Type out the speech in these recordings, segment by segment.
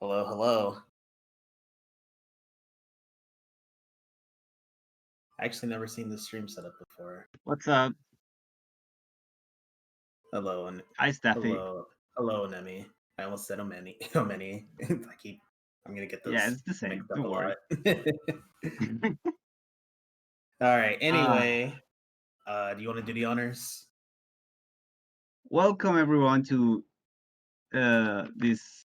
Hello, hello. I actually never seen this stream setup before. What's up? Hello, and Hi, Steffi. hello, Nemi. I almost said Omeni. Omeni. I'm gonna get Yeah, those it's the same. mixed up Don't a worry. lot. All right. Ah, Anyway, do you want to do the honors? welcome everyone to this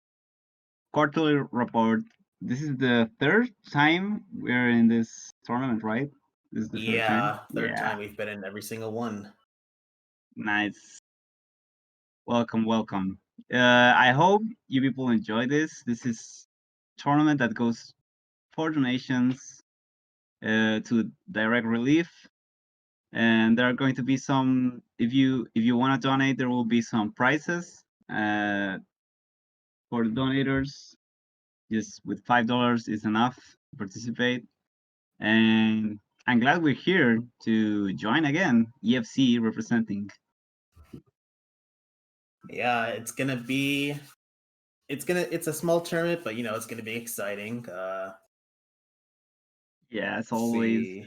quarterly report. This is the third time we're in this tournament, right? This is the third time. Yeah, third Yeah, time we've been in every single one. nice. Welcome, welcome. I hope you people enjoy this. This is tournament that goes for donations to direct relief, and there are going to be some. If you want to donate, there will be some prizes. For the donators. Just with $5 is enough to participate. And I'm glad we're here to join again. EFC representing. Yeah, it's a small tournament, but it's gonna be exciting. Yeah, as Let's always. see.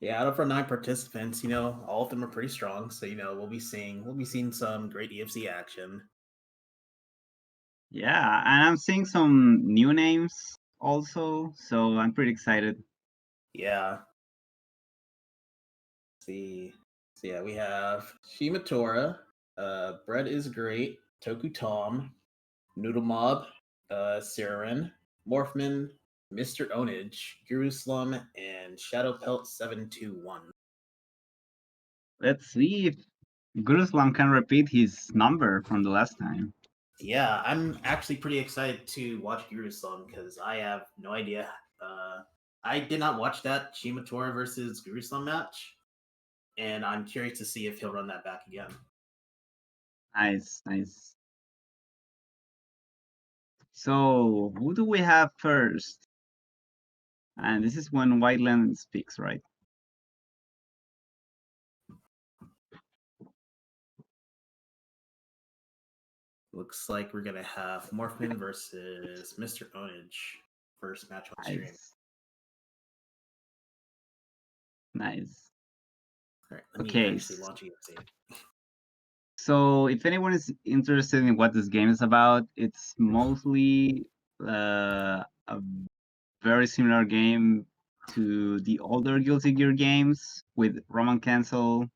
Yeah, out of our 9 participants, all of them are pretty strong. So we'll be seeing some great EFC action. Yeah, and I'm seeing some new names also, so I'm pretty excited. Yeah. See. So yeah, we have Shimatura, Bread is Great, Tokutom, Noodle Mob, Siren, Morfman, Mr. Onage, Grusson, and Shadow Pelt 721. Let's see if Grusson can repeat his number from the last time. Yeah, I'm actually pretty excited to watch Grusson because I have no idea. I did not watch that Shimatora versus Grusson match, and I'm curious to see if he'll run that back again. Nice, nice. So, who do we have first? And this is when Whiteland speaks, right? Looks like we're gonna have Morfman versus Mr. Onage first match on stream. Nice. Nice. All right, let me Okay, actually launch UFC. so if anyone is interested in what this game is about, it's mostly a very similar game to the older Guilty Gear games with Roman Cancel.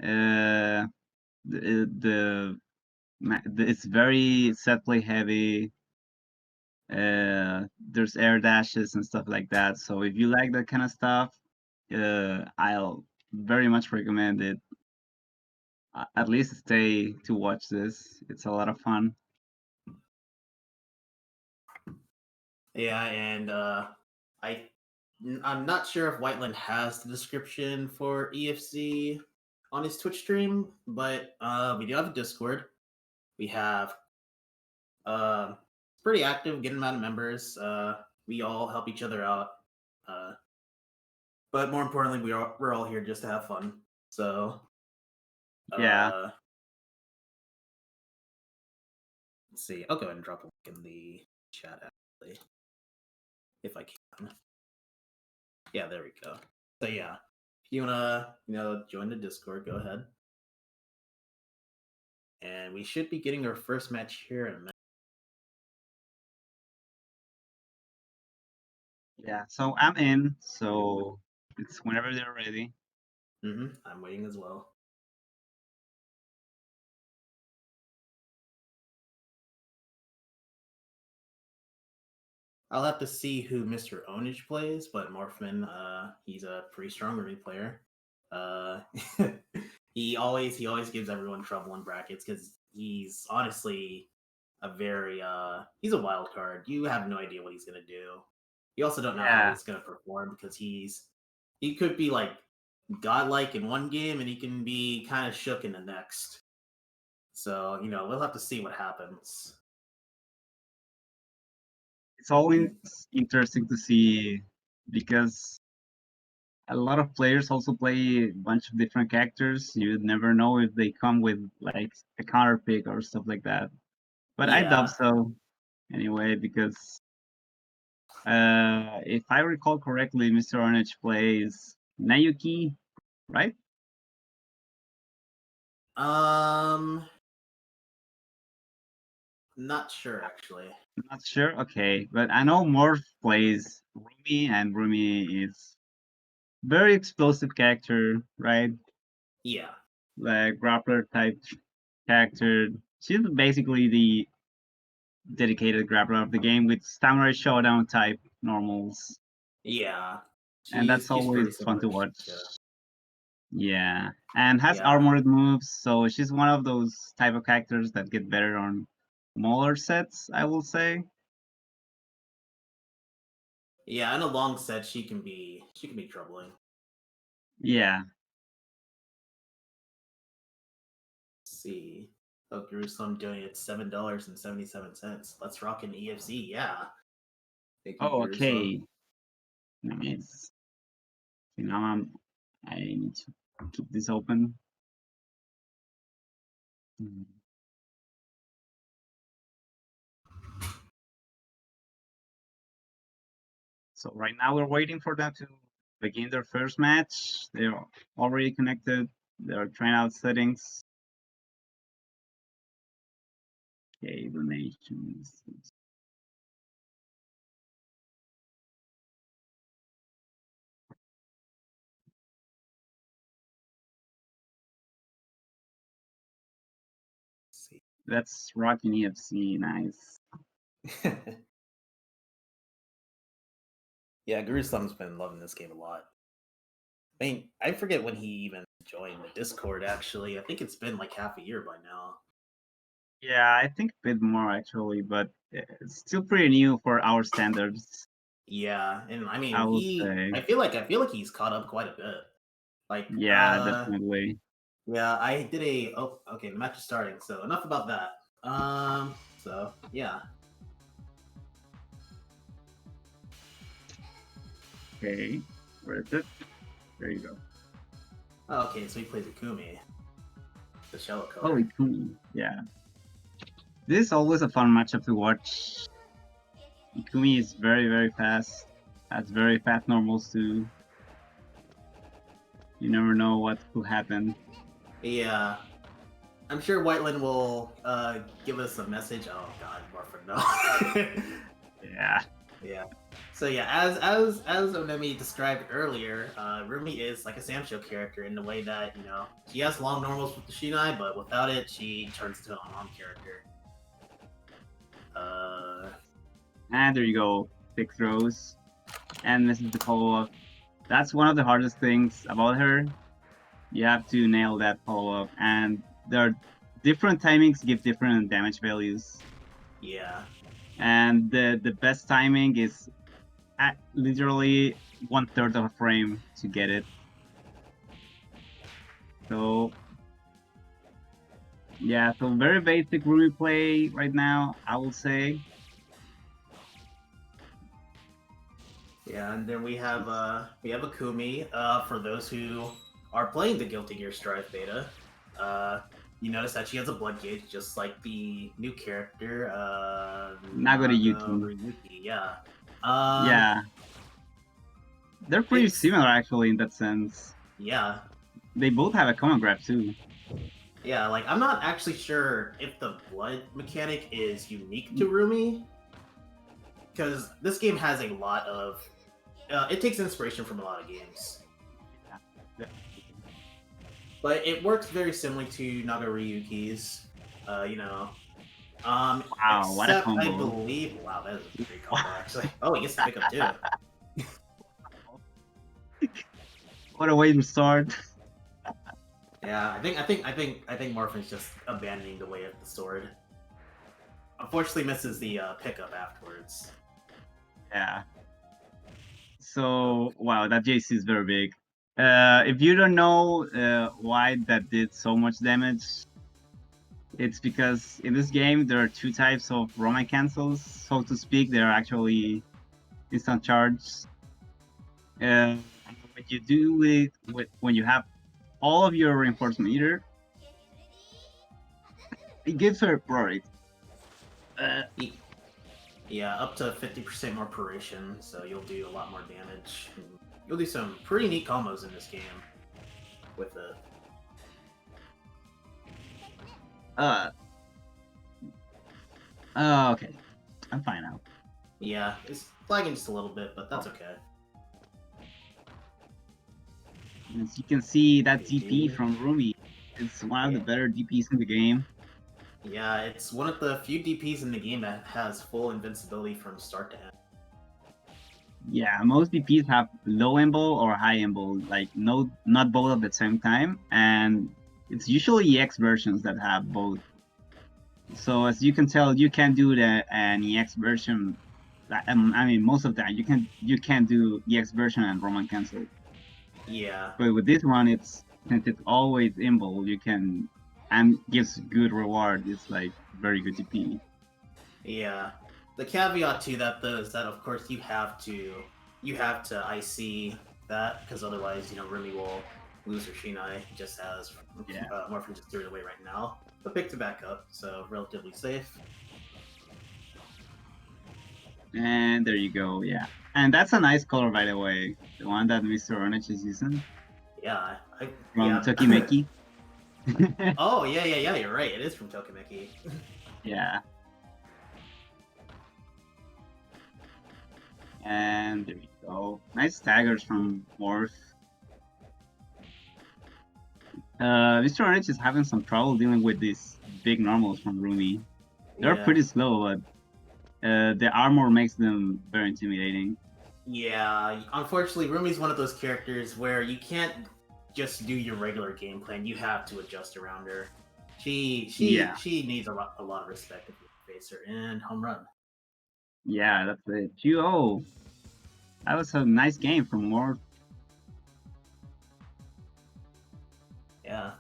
Uh, it's very set play heavy. There's air dashes and stuff like that. So if you like that kind of stuff, I'll very much recommend it. At least stay to watch this. It's a lot of fun. Yeah, and I I'm not sure if Whiteland has the description for EFC on his Twitch stream, but we do have a Discord. We have it's pretty active, getting amount of members. We all help each other out. Uh, but more importantly, we're all here just to have fun. So Yeah. uh, let's see. I'll go ahead and drop a link in the chat actually, if I can. Yeah, there we go. So yeah, if you wanna join the Discord, go ahead. And we should be getting our first match here in a minute. Yeah. So I'm in. So it's whenever they're ready. I'm waiting as well. I'll have to see who Mr. Onage plays, but Morfman, he's a pretty strong Roomie player. Uh, he always gives everyone trouble in brackets because he's honestly he's a wild card. You have no idea what he's gonna do. You also don't know how Yeah. he's gonna perform because he could be like godlike in one game and he can be kind of shook in the next. So we'll have to see what happens. It's always interesting to see because a lot of players also play a bunch of different characters. You'd never know if they come with like a counter pick or stuff like that. But I doubt Yeah. so anyway, because if I recall correctly, Mr. Orange plays Nyuki, right? Not sure actually. Not sure. Okay, but I know Morph plays Roomie, and Roomie is very explosive character, right? Yeah. Like grappler type character. She's basically the dedicated grappler of the game with Samurai Showdown type normals, Yeah. and that's She's pretty always fun similar to to watch. Shimatura. Yeah, and has Yeah. armored moves, so she's one of those type of characters that get better on smaller sets, I will say. Yeah, in a long set she can be troubling. Yeah. Let's see. Oh, Grusson donated $7.77. Let's rock an EFC. Yeah. Thank you, Oh, Grusson. okay. Nice. Now I need to keep this open. Hmm. So right now we're waiting for them to begin their first match. They're already connected. They're trying out settings. Okay, donations. Let's see. That's rocking EFC. Nice. Yeah, Grusson's been loving this game a lot. I mean, I forget when he even joined the Discord, actually. I think it's been like half a year by now. Yeah, I think a bit more actually, but it's still pretty new for our standards, Yeah, and I I mean, would say. I feel like he's caught up quite a bit. Like, Yeah, definitely. yeah, I did a. Oh, okay, the match is starting. So enough about that. So yeah, Okay, where is it? There you go. oh, okay. So he plays Akumi, the shallow color. Holy cool. Yeah. This is always a fun matchup to watch. Ikumi is very, very fast. Has very fast normals too. You never know what will happen. Yeah, I'm sure Whiteland will give us a message. Oh God, Morphin, no. Yeah. Yeah. So yeah, as Onemi described earlier, Rumi is like a Samsho character in the way that she has long normals with the Shinai, but without it, she turns to an on character. Uh, And there you go. 6 rows. And this is the follow up. That's one of the hardest things about her. You have to nail that follow up. And there are different timings give different damage values. yeah. And the best timing is at literally 1/3 of a frame to get it. So yeah, so very basic Ruby play right now, I will say. Yeah, and then we have Akumi. For those who are playing the Guilty Gear Strive beta, you notice that she has a blood gauge just like the new character, Nagori Naga Yuki. Ryuki. Yeah. Yeah, they're pretty It's similar actually in that sense. yeah. They both have a common graph too. Yeah, like I'm not actually sure if the blood mechanic is unique to Rumi, because this game has a lot of. It takes inspiration from a lot of games, Yeah. but it works very similarly to Nagaryuki's. You know, Wow, what a except I combo. believe. Wow, that is a great combo actually. Oh, he gets to pick up too. What a way to start. Yeah, I think Morphin's just abandoning the way of the sword. Unfortunately, misses the pickup afterwards. Yeah. Oh, So wow, that JC is very big. If you don't know why that did so much damage, it's because in this game there are two types of Roman cancels, so to speak. They're actually instant charge. And what you do with when you have all of your reinforcement meter, it gives her priority. Yeah, up to 50% more paration, so you'll do a lot more damage. You'll do some pretty neat combos in this game with it. Okay. I'm fine now. Yeah, it's lagging just a little bit, but that's okay. As you can see, that DP from Roomie. It's one of the Yeah. better DPs in the game. Yeah, it's one of the few DPs in the game that has full invincibility from start to end. Yeah, most DPs have low embo or high embo, like not both at the same time, and it's usually EX versions that have both. So as you can tell, you can do an EX version. I mean, most of the time you can do EX version and Roman cancel. Yeah. But with this one, since it's always embo, you can and gives good reward. It's like very good DP. Yeah. The caveat to that though is that of course you have to IC that because otherwise Rumi will lose her Shinai just as Morphin just threw it away right now, but picked it back up, so relatively safe. And there you go, yeah. And that's a nice color, by the way, the one that Mr. Orange is using. Yeah, from Tokimeki. Oh yeah, you're right. It is from Tokimeki. Yeah. And there you go. Nice staggers from Morph. Mr. Orange is having some trouble dealing with these big normals from Roomie. They're pretty slow, but the armor makes them very intimidating. Yeah, unfortunately, Rumi's one of those characters where you can't just do your regular game plan. You have to adjust around her. She needs a lot of respect if you face her. And home run. Yeah, that's it. 2-0. That was a nice game from Morph. Yeah,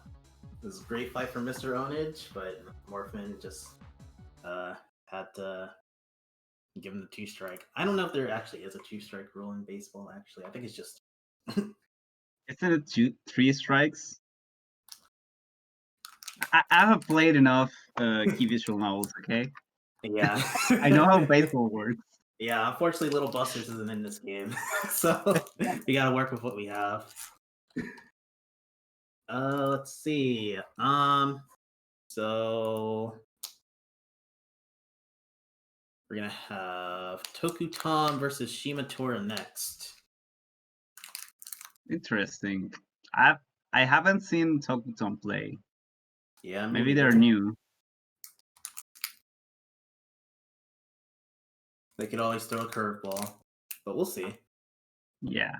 it was a great fight for Mr. Onage, but Morfman just had to give him the 2-strike. I don't know if there actually is a 2-strike rule in baseball. Actually, I think it's just. Isn't it 3 strikes? I haven't played enough key visual novels, okay? Yeah. I know how baseball works. Yeah, unfortunately, Little Busters isn't in this game, so we gotta work with what we have. Let's see. So we're gonna have Tokutom versus Shimatura next. Interesting. I haven't seen Tokutom play. Yeah, maybe they're new. They could always throw a curveball, but we'll see. Yeah.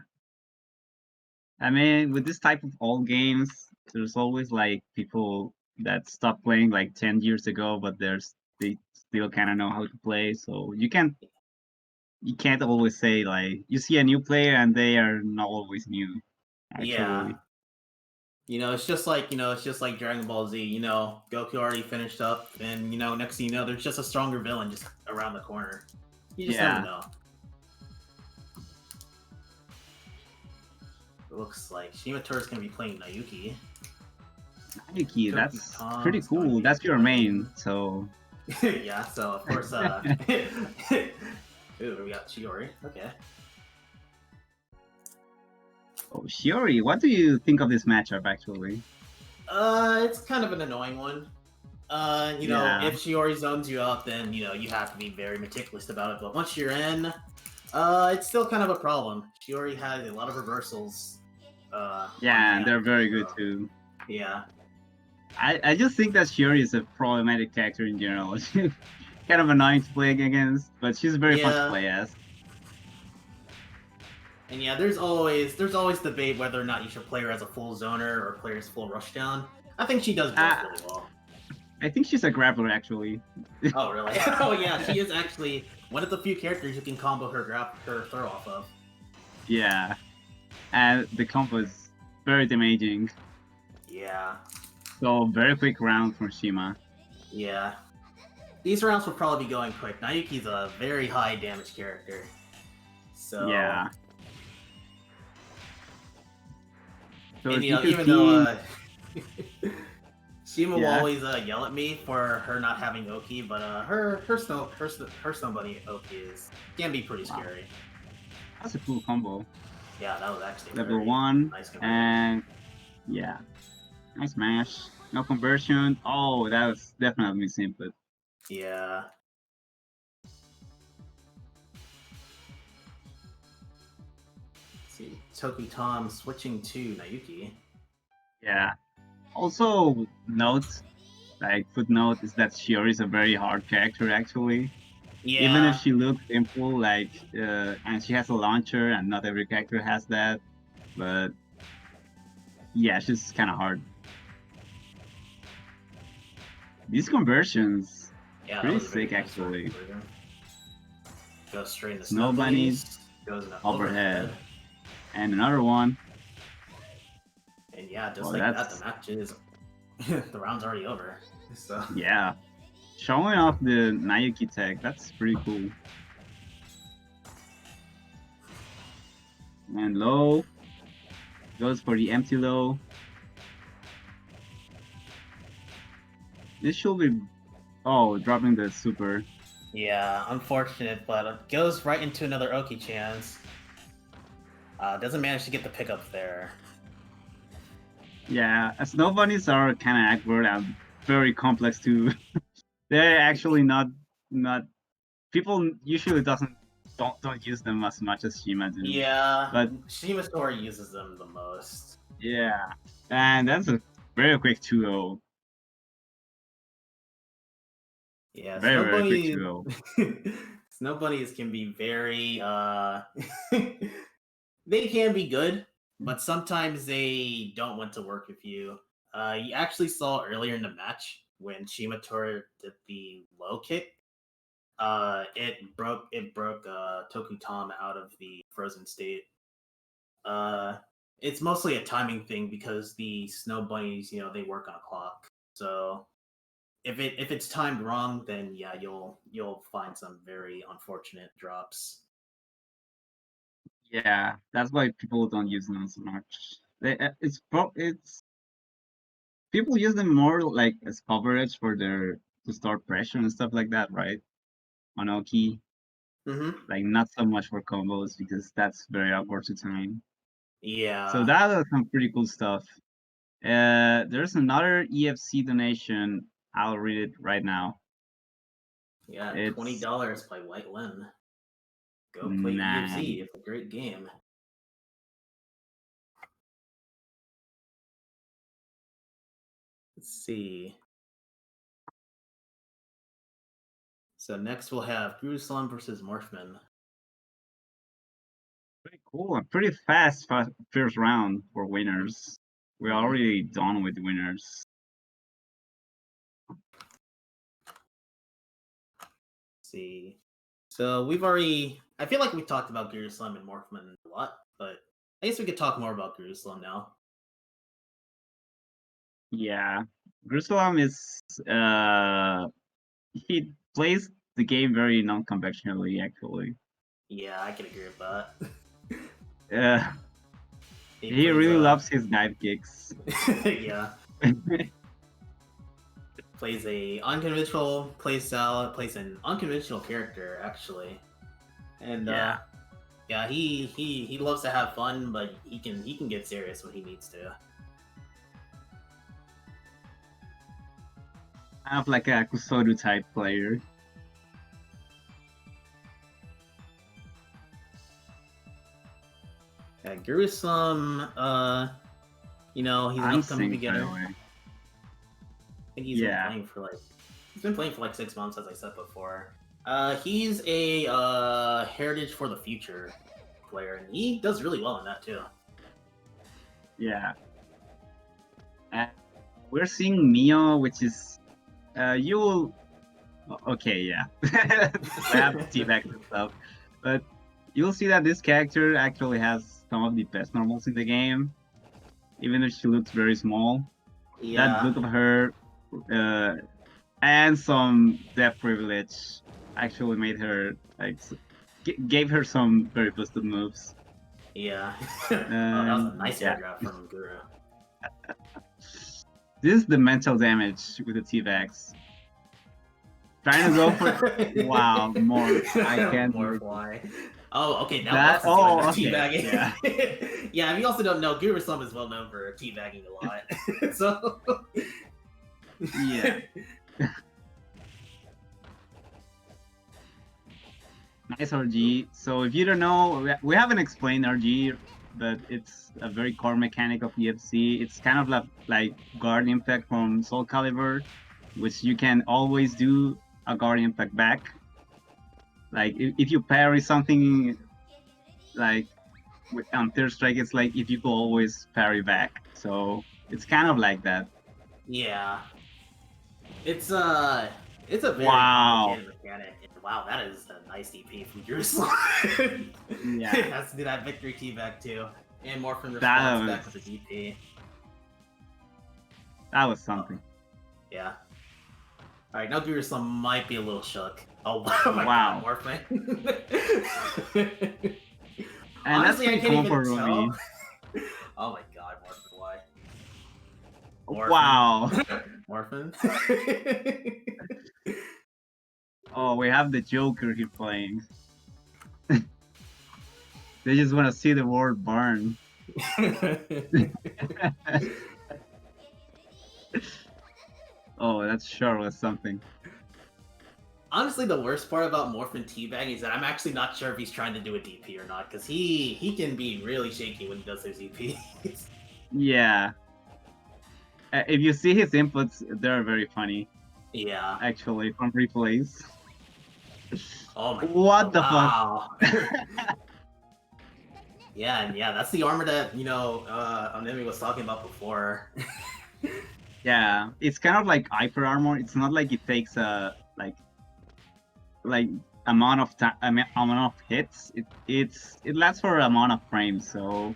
I mean, with this type of old games, there's always like people that stopped playing like 10 years ago, but they still kind of know how to play. So you can't always say like you see a new player and they are not always new. Actually. Yeah. It's just like Dragon Ball Z. Goku already finished up, and next thing you know, there's just a stronger villain just around the corner. You just never know. It looks like Shimatura's gonna be playing Nyuki. Nyuki, that's pretty cool. That's your main, so. Yeah, so of course, ooh, we got Shiori. Okay. Oh, Shiori, what do you think of this matchup, actually? It's kind of an annoying one. If Shiori zones you out, then, you have to be very meticulous about it. But once you're in, it's still kind of a problem. Shiori has a lot of reversals. Yeah, and they're very good, too. Yeah. I just think that Shiori is a problematic character in general. She's kind of annoying to play against, but she's very fun to play as. And yeah, there's always debate whether or not you should play her as a full zoner or play her as full rushdown. I think she does both really well. I think she's a grappler, actually. Oh, really? Oh, yeah, she is actually one of the few characters you can combo her throw off of. Yeah. And the combo is very damaging. Yeah. So, very quick round from Shima. Yeah. These rounds will probably be going quick. Nyuki's a very high damage character. So... Yeah. So And if you could even though Shima will Yeah. always yell at me for her not having Oki, but her snow bunny Oki can be pretty Wow, scary. that's a cool combo. Yeah, that was actually Level very 1, nice conversion. and yeah, nice smash. No conversion. Oh, that was definitely missing, but Yeah. Let's see, Tokutom switching to Nyuki. yeah. Also, footnote is that Shiori is a very hard character actually. Even if Yeah, she looks simple, and she has a launcher, and not every character has that, but yeah, she's kind of hard. These conversions, yeah, that pretty was a very sick nice round actually. conversion. Goes straight into Snow snow bunnies, bunnies. Goes into overhead, overhead. and another one. And yeah, just Well, like that, the that's match is the round's already over. So yeah, showing off the Nyuki tech. That's pretty cool. And low goes for the empty low. This should be dropping the super. yeah, unfortunate, but it goes right into another Oki chance. Doesn't manage to get the pickup there. Yeah, snow bunnies are kind of awkward and very complex too. They're actually not people usually don't use them as much as Shima do. Yeah, But Shimatora uses them the most. yeah, and that's a very quick 2-0. Yeah, Very snow very quick bunnies. 2-0. Snow bunnies can be very they can be good, but sometimes they don't want to work with you. You actually saw earlier in the match when Shimatora did the low kick. It broke Tokutom out of the frozen state. Uh, it's mostly a timing thing because the snow bunnies, they work on a clock. So if it's timed wrong, then yeah, you'll find some very unfortunate drops. Yeah, that's why people don't use them so much. It's people use them more like as coverage for their to start pressure and stuff like that, right? On Oki, Mm-hmm. like not so much for combos because that's very awkward to time. So Yeah, that was some pretty cool stuff. There's another EFC donation. I'll read it right now. yeah, It's $20 by White Lin. Go play EFC. nine. It's a great game. Let's see. So next we'll have Grusson versus Morfman. Pretty cool. A pretty fast first round for winners. We're Mm-hmm. already done with winners. See. So I feel like we talked about Grusson and Morfman a lot, but I guess we could talk more about Grusson now. Yeah, Grusson is he plays the game very non-conventionally actually. Yeah, I can agree with that. Uh, He he plays really loves his dive kicks. yeah, plays a unconventional play style, plays an unconventional character actually. And Yeah, yeah, he loves to have fun, but he can get serious when he needs to. kind of like a Kusoru type player. Yeah, Grusson, he's an I'm upcoming synced by beginner. the way. I think Yeah, he's been playing for like 6 months, as I said before. He's a Heritage for the Future player, and he does really well in that too. yeah. And we're seeing Mio, which is you will okay, yeah. I have teabag and stuff, but you'll see that this character actually has some of the best normals in the game, even if she looks very small. That Yeah, look of her uh, and some depth privilege actually made her gave her some very busted moves. yeah. Oh, that was a nice air Yeah, grab from Guru. This is the mental damage with the T-Vex. Trying to go for wow, more. I can't More believe fly. Oh, okay. Now that. Morph is doing that Okay, teabagging. yeah. Yeah, if you also don't know, Grusson is well known for teabagging a lot. So Yeah. Nice RG. So if you don't know, we haven't explained RG, but it's a very core mechanic of EFC. It's kind of like guard impact from Soul Calibur, which you can always do a guard impact back. Like if you parry something, like on third strike, it's like if you could always parry back. So it's kind of like that. yeah, it's it's a very Wow. complicated mechanic. And wow, that is a nice DP from Grusson. Yeah. It has to do that victory teabag too, and Morphin That responds was back with a DP. that was something. Yeah. All right, now Grusson might be a little shook. Oh, my Wow. God, Morphin. And Honestly, I that's pretty can't cool even for tell. Roomie. Oh my God, Morphin, why? Wow. Morphin. Oh, we have the Joker here playing. They just want to see the world burn. Oh, that sure was something. Honestly, the worst part about Morphin teabagging is that I'm actually not sure if he's trying to do a DP or not, because he can be really shaky when he does his DPs. Yeah. If you see his inputs, they're very funny. Yeah. Actually, from replays. Oh my. What the fuck? Wow. Yeah, and yeah, that's the armor that Onemi was talking about before. Yeah, it's kind of like hyper armor. It's not like it takes a like amount of time, amount of hits. It lasts for amount of frames. So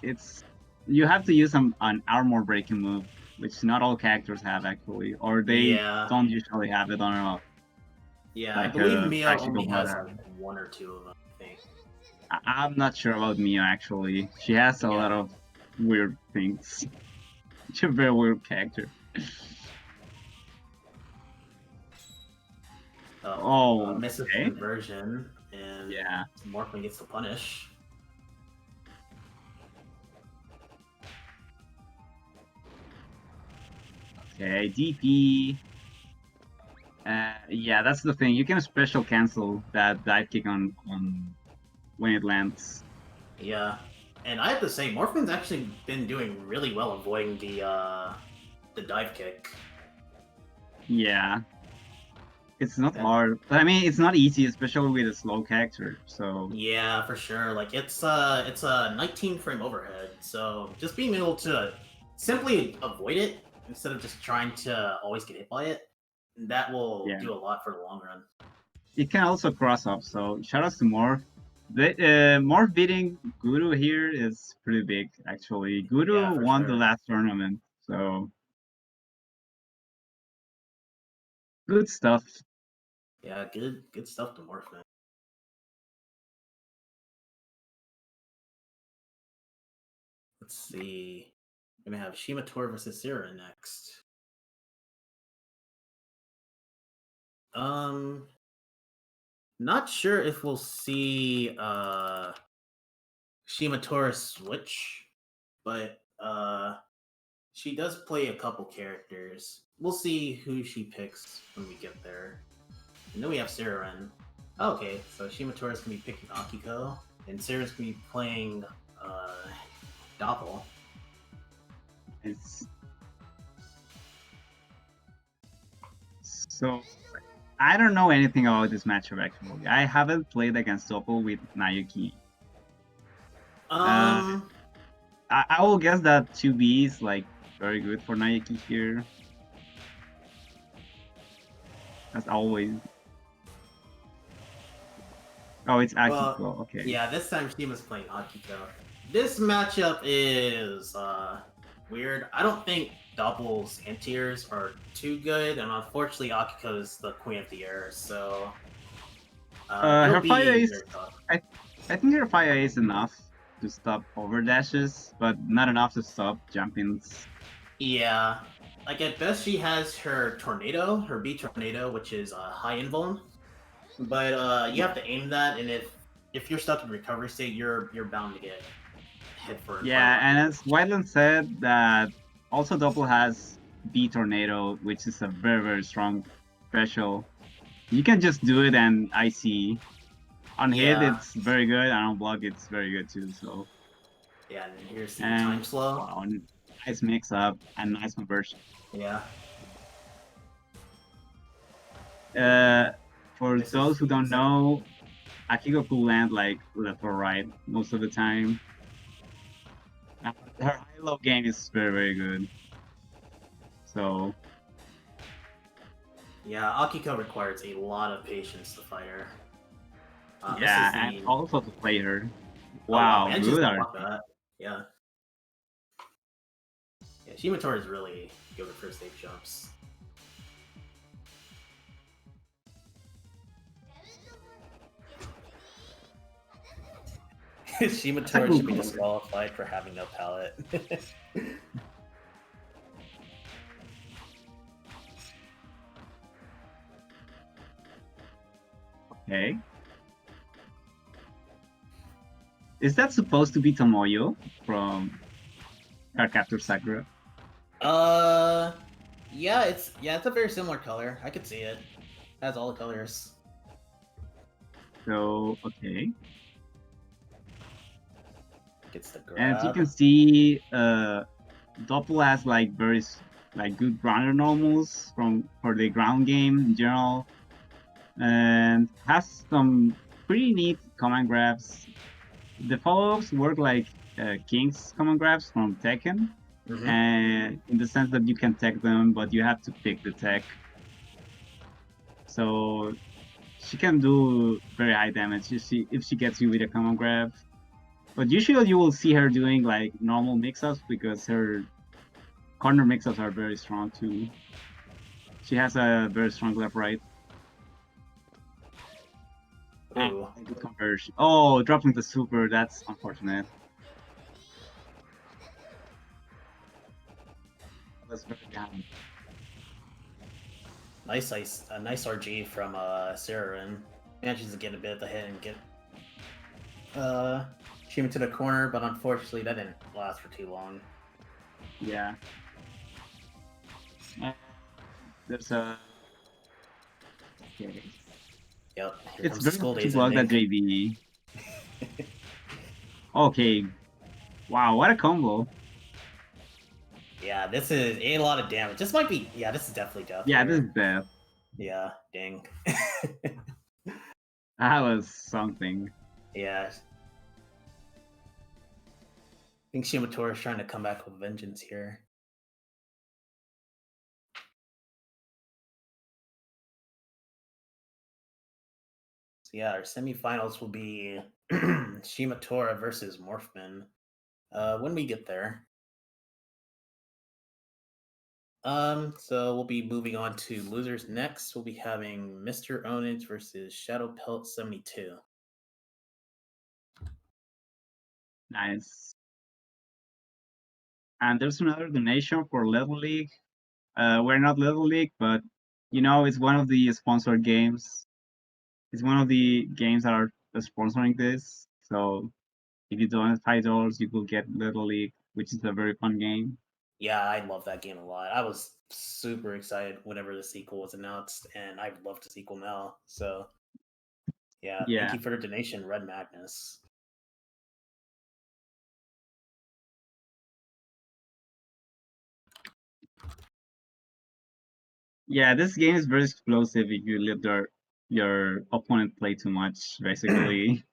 it's you have to use an armor breaking move, which not all characters have actually, or they Yeah. don't usually have it on a Yeah, like I believe a Mia practical only has mode. like one or two of them, I think. I'm not sure about Mio actually. She has a Yeah. lot of weird things. She's a very weird character. Oh, Misses okay. conversion, and Yeah. Morphin gets the punish. Okay, DP. Yeah, that's the thing. You can special cancel that dive kick on when it lands. Yeah, and I have to say, Morphin's actually been doing really well avoiding the dive kick. Yeah. It's not And, hard. But I mean, it's not easy, especially with a slow character. So yeah, for sure. Like it's a 19 frame overhead, so just being able to simply avoid it instead of just trying to always get hit by it, that will yeah, do a lot for the long run. it can also cross up. So shout outs to Morph. The Morph beating Guru here is pretty big, actually. Yeah, Guru for won the sure. last tournament, so good stuff. Yeah, good stuff to Morphin. Let's see. We're gonna have Shimatura versus Zera next. Um, not sure if we'll see Shimatura switch, but she does play a couple characters. We'll see who she picks when we get there. And then we have Siren. Oh, okay, so Shimatura's gonna be picking Akiko, and Siren's gonna be playing Doppel. It's so I don't know anything about this matchup actually. I haven't played against Doppel with Nyuki. Um, I will guess that 2B is like very good for Nyuki here. As always. Oh, it's Akiko. well, Okay. yeah, this time Shima's playing Akiko. This matchup is weird. I don't think Doppel's anti-airs are too good, and unfortunately Akiko is the queen of the air, so it'll Her fire be is very tough. I think her fire is enough. to stop over dashes, but not enough to stop jumpings. Yeah. Like at best, she has her tornado, her B tornado, which is high invuln. But you have to aim that, and if you're stuck in recovery state, you're bound to get hit for quite a Yeah, lot and of as Wildland said, that also Doppel has B Tornado, which is a very, very strong special. You can just do it, and I see on hit Yeah. it's very good, and on block it's very good too. So Yeah, and here's the time and slow. wow, nice mix up and nice conversion. Yeah. For This is those who the don't second. know, Akiko could land like left or right most of the time. Her high-low game is very, very good. So Yeah, Akiko requires a lot of patience to fight her. This yeah, is and the. also to play her. Oh wow, Wow, manages good to art. block that. Yeah. Yeah, Shimatura is really good with first stage jumps. That's a Shimatura cool should be color. disqualified for having no palette. Okay. Is that supposed to be Tomoyo from Cardcaptor Sakura? uh, yeah, it's a very similar color. I could see it. Has all the colors. So, okay. Gets the And as you can grab. see, Doppel has like very like good grounder normals for the ground game in general, and has some pretty neat command grabs. The follow-ups work like King's command grabs from Tekken, Mm-hmm. and in the sense that you can tech them, but you have to pick the tech. So she can do very high damage if she gets you with a command grab. But usually you will see her doing like normal mix-ups because her corner mix-ups are very strong too. She has a very strong left right. And Ooh. good conversion. Oh, dropping the super, that's unfortunate. That's very down. Nice ice, a nice RG from Sararin. Manages to get a bit of the hit and get Shima to the corner, but unfortunately that didn't last for too long. Yeah. There's a okay. Yep, here It's comes the very school hard to days block that ending. JV. Okay. Wow, what a combo. Yeah, this is a lot of damage. This might be, yeah, this is definitely death Yeah, this is here. death. Yeah, dang. That was something. Yeah. I think Shimatora is trying to come back with vengeance here. So yeah, our semifinals will be Shimatora versus Morfman. When we get there. So we'll be moving on to losers next. We'll be having Mr. Onage versus Shadow Pelt 72. Nice. And there's another donation for Level League. We're not Level League, but you know, it's one of the sponsored games. It's one of the games that are sponsoring this. So if you donate $5, you will get Little League, which is a very fun game. Yeah, I love that game a lot. I was super excited whenever the sequel was announced, and I love the sequel now. So yeah, thank Yeah. you for the donation, Red Magnus. Yeah, this game is very explosive if you let your opponent play too much, basically.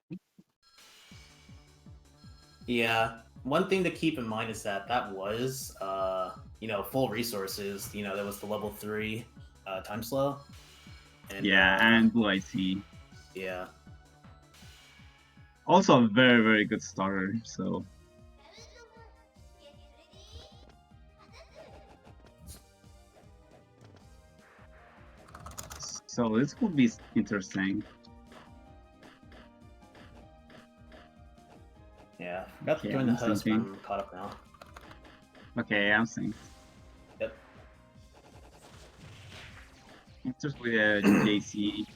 Yeah, one thing to keep in mind is that was, full resources. There was the level 3 time slow, and Yeah, and Blue IC. yeah, Also a very, very good starter, so this could be interesting. yeah. About to Okay, join the I'm host, but syncing. I'm caught up now. Okay, I'm synced. Yep. Enters with a JC.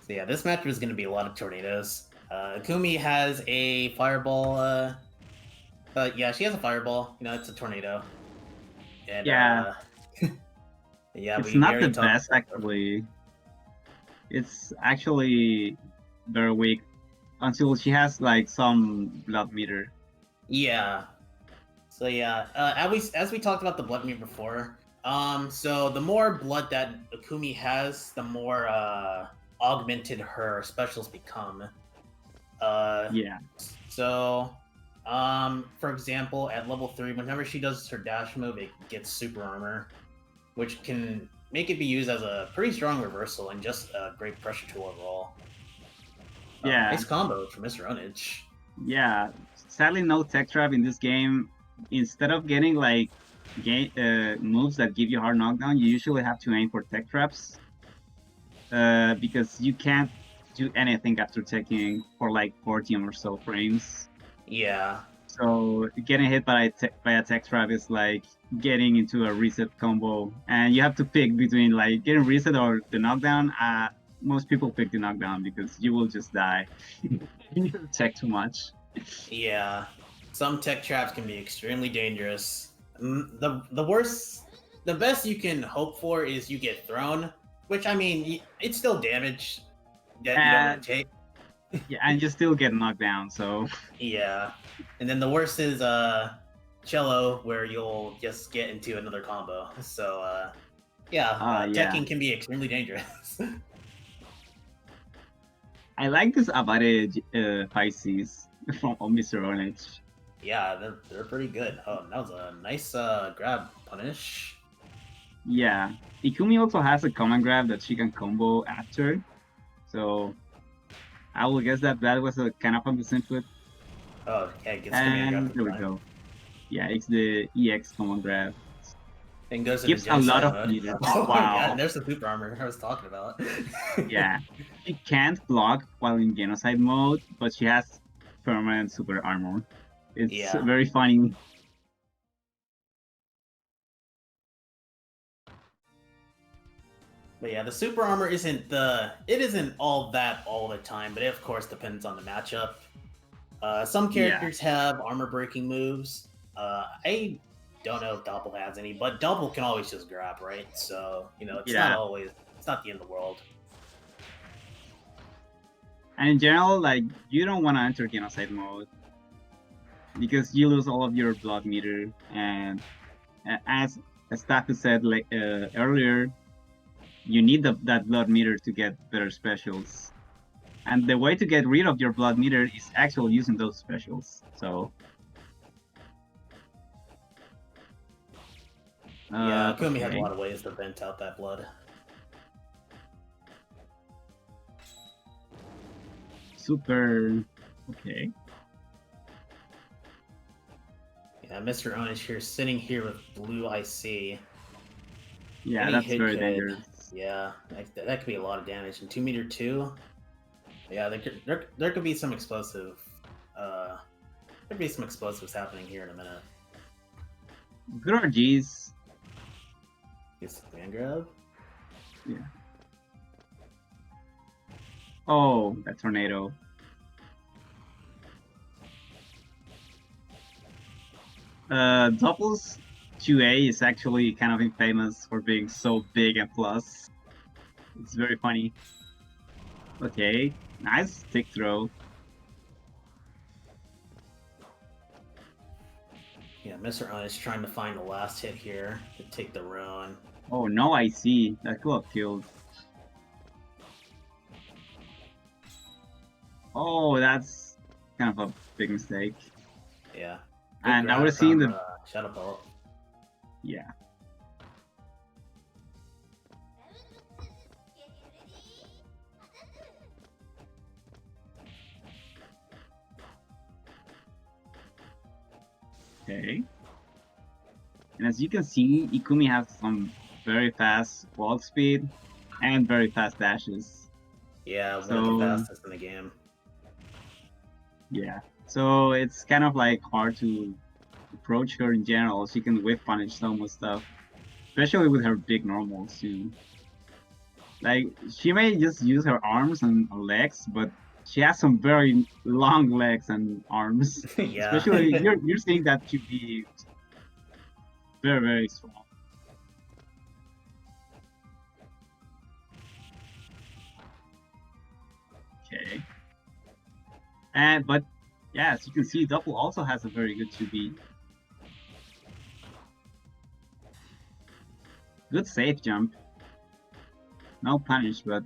So yeah, this match is going to be a lot of tornadoes. Kumi has a fireball. Yeah, she has a fireball. You know, it's a tornado. And Yeah. yeah, It's we not already the talked best, about actually. It's actually very weak until she has like some blood meter. Yeah. So yeah, as we talked about the blood meter before. So the more blood that Akumi has, the more augmented her specials become. Yeah. So, for example, at level 3, whenever she does her dash move, it gets super armor, which can make it be used as a pretty strong reversal and just a great pressure tool overall. Yeah. Nice combo for Mr. Onage. Yeah. Sadly, no tech trap in this game. Instead of getting like moves that give you hard knockdown, you usually have to aim for tech traps. Because you can't do anything after taking for like 14 or so frames. Yeah. So getting hit by a tech trap is like getting into a reset combo, and you have to pick between like getting reset or the knockdown. Most people pick the knockdown because you will just die. You tech too much. Yeah. Some tech traps can be extremely dangerous. The best you can hope for is you get thrown, which I mean, it's still damage that you don't want And to take. yeah, and you still get knocked down. So Yeah. And then the worst is cello, where you'll just get into another combo. So yeah, yeah, teching can be extremely dangerous. I like this Abare Pisces from Mr. Onage. Yeah, they're pretty good. Oh, that was a nice grab punish. Yeah, Ikumi also has a command grab that she can combo after, so I will guess that that was a kind of a input. Oh, yeah, gets command grab And to the there we time. go. Yeah, it's the EX command grab. And goes into Gives a lot genocide of mode. meter. Oh my god, Wow. and there's the super armor I was talking about. Yeah. She can't block while in genocide mode, but she has permanent super armor. It's Yeah. very funny. But yeah, the super armor isn't all that all the time, but it of course depends on the matchup. Some Yeah. characters have armor breaking moves. I don't know if Double has any, but Double can always just grab, right? So, you know, it's Yeah. not the end of the world. And in general, like, you don't want to enter genocide mode because you lose all of your blood meter. And as Staffy said like earlier, you need that blood meter to get better specials. And the way to get rid of your blood meter is actually using those specials. So Yeah, Kumi has a okay. lot of ways to vent out that blood. Super okay. Yeah, Mr. Onish here sitting here with blue IC. Yeah, Any that's hit very could, dangerous. yeah, that could be a lot of damage. And 2 meter 2, yeah, there could be some explosive, there could be some explosives happening here in a minute. Good RGs. Gets the command grab. Yeah. Oh, that tornado. Doppels 2A is actually kind of infamous for being so big and plus. It's very funny. Okay, nice stick throw. Yeah, Mr. Onish trying to find the last hit here to take the ruin. Oh no, I see. That could have killed. Oh, that's kind of a big mistake. Yeah. Good And now grab we're seeing from the Shadow Bolt. yeah. Okay. And as you can see, Ikumi has some very fast walk speed and very fast dashes. Yeah, one of the So fastest in the game. Yeah. So it's kind of like hard to approach her in general. She can whiff punish so much stuff, especially with her big normals too. Like she may just use her arms and legs, but she has some very long legs and arms. Yeah. Especially you're seeing that to be very strong. Okay. And but yeah, as you can see, Double also has a very good 2B. Good safe jump. No punish, but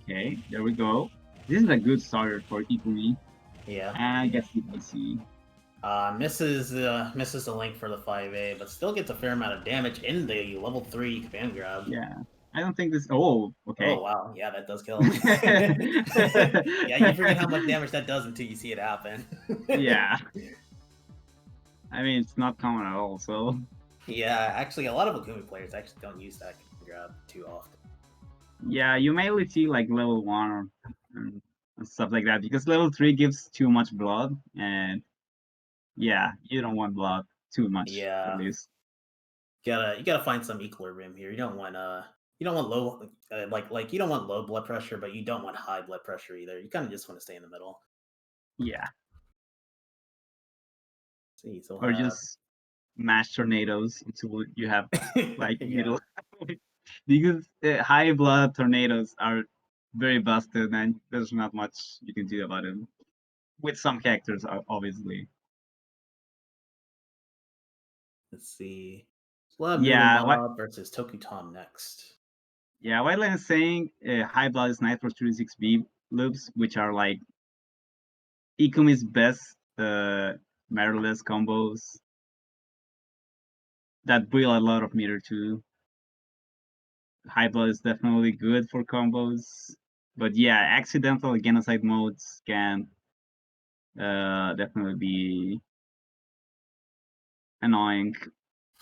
okay, there we go. This is a good starter for Ikumi. Yeah. And I guess EPC. Misses the link for the 5A, but still gets a fair amount of damage in the level 3 command grab. Yeah. I don't think this. Oh, okay. Oh wow, yeah, that does kill. Yeah, you forget how much damage that does until you see it happen. Yeah. I mean, it's not common at all, so. Yeah, actually, a lot of Okumi players actually don't use that grab too often. Yeah, you mainly see like level 1 or, and stuff like that because level 3 gives too much blood, and yeah, you don't want blood too much, at Yeah, least. you gotta find some equilibrium here. You don't want low like you don't want low blood pressure, but you don't want high blood pressure either. You kind of just want to stay in the middle. Yeah. See, so Or just mash tornadoes until you have like yeah. middle. Because high blood tornadoes are very busted, and there's not much you can do about them. With some characters, obviously. Let's see. We'll have Noodle Yeah, Mob versus Tokutom next. yeah. Whiteline is saying high blood is nice for 36B loops, which are like Ikumi's best mirrorless combos that build a lot of meter too. High blood is definitely good for combos, but yeah, accidental genocide modes can definitely be annoying.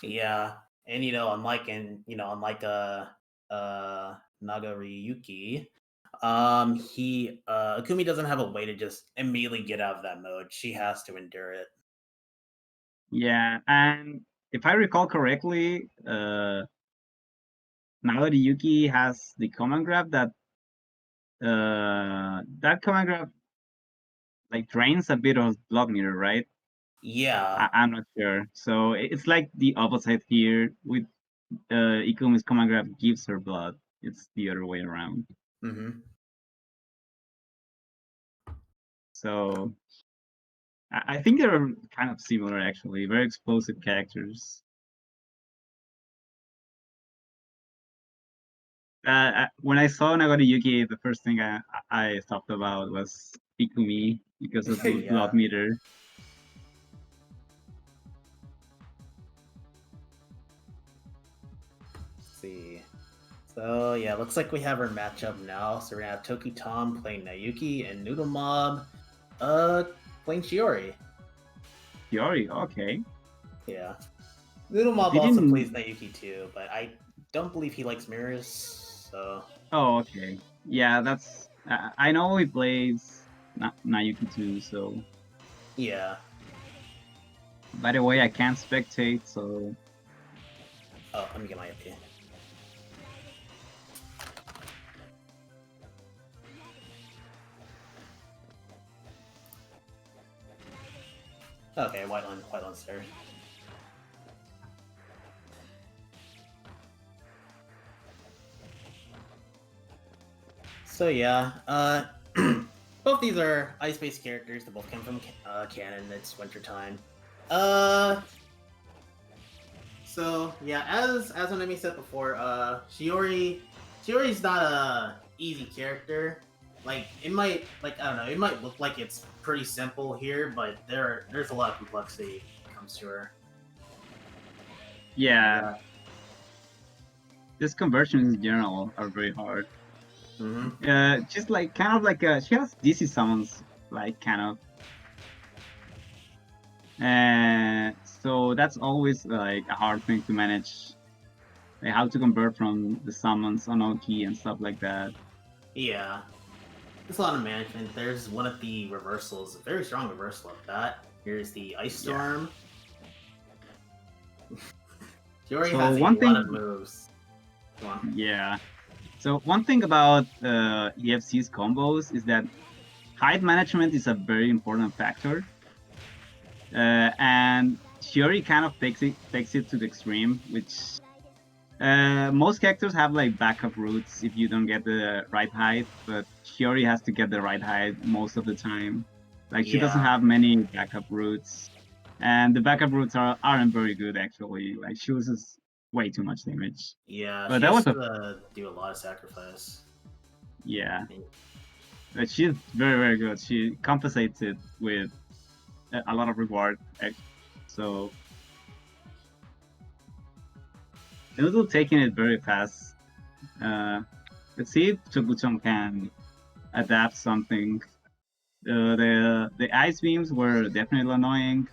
Yeah, and unlike Nagariyuki, he Akumi doesn't have a way to just immediately get out of that mode. She has to endure it. Yeah, and if I recall correctly, Nagariyuki has the command grab that command grab like drains a bit of blood meter, right? Yeah. I'm not sure. So it's like the opposite here with Ikumi's command grab gives her blood. It's the other way around. Mm-hmm. So I think they're kind of similar actually. Very explosive characters. When I saw Nagariyuki, the first thing I thought about was Ikumi because of the blood Yeah. meter. Let's see. So yeah, looks like we have our matchup now. So we're gonna have Tokutom playing Nyuki and Noodle Mob playing Shiori. Yori, okay. Yeah. Noodle Mob also plays Didn't. Nyuki too, but I don't believe he likes mirrors, so Oh, okay. Yeah, that's. I know he plays Nyuki too. So yeah. by the way, I can't spectate. So Oh, let me get my IP. Okay, white line's there. So yeah, both these are ice-based characters. They both come from canon. It's wintertime. So yeah, as Onemi said before, Shiori's not a easy character. Like it might, like I don't know, it might look like it's pretty simple here, but there's a lot of complexity when it comes to her. yeah, these conversions in general are very hard. Just like kind of like she has DC summons, like kind of. So that's always like a hard thing to manage, like how to convert from the summons on Oki and stuff like that. Yeah. There's a lot of management. There's one of the reversals, a very strong reversal of that. Here's the Ice Yeah. Storm. Shiori So has a one lot of thing, moves. Go on. yeah. So one thing about EFC's combos is that height management is a very important factor, and Shiori kind of takes it to the extreme, which most characters have like backup routes if you don't get the right height, but Shiori has to get the right height most of the time. Like she doesn't Yeah, have many backup routes, and the backup routes aren't very good actually. Like she loses way too much damage. yeah. But She that has was a to do a lot of sacrifice. yeah. But she's very good. She compensates it with a lot of reward. So Noodle taking it very fast. Uh, let's see if Tokutom can adapt something. The ice beams were definitely annoying.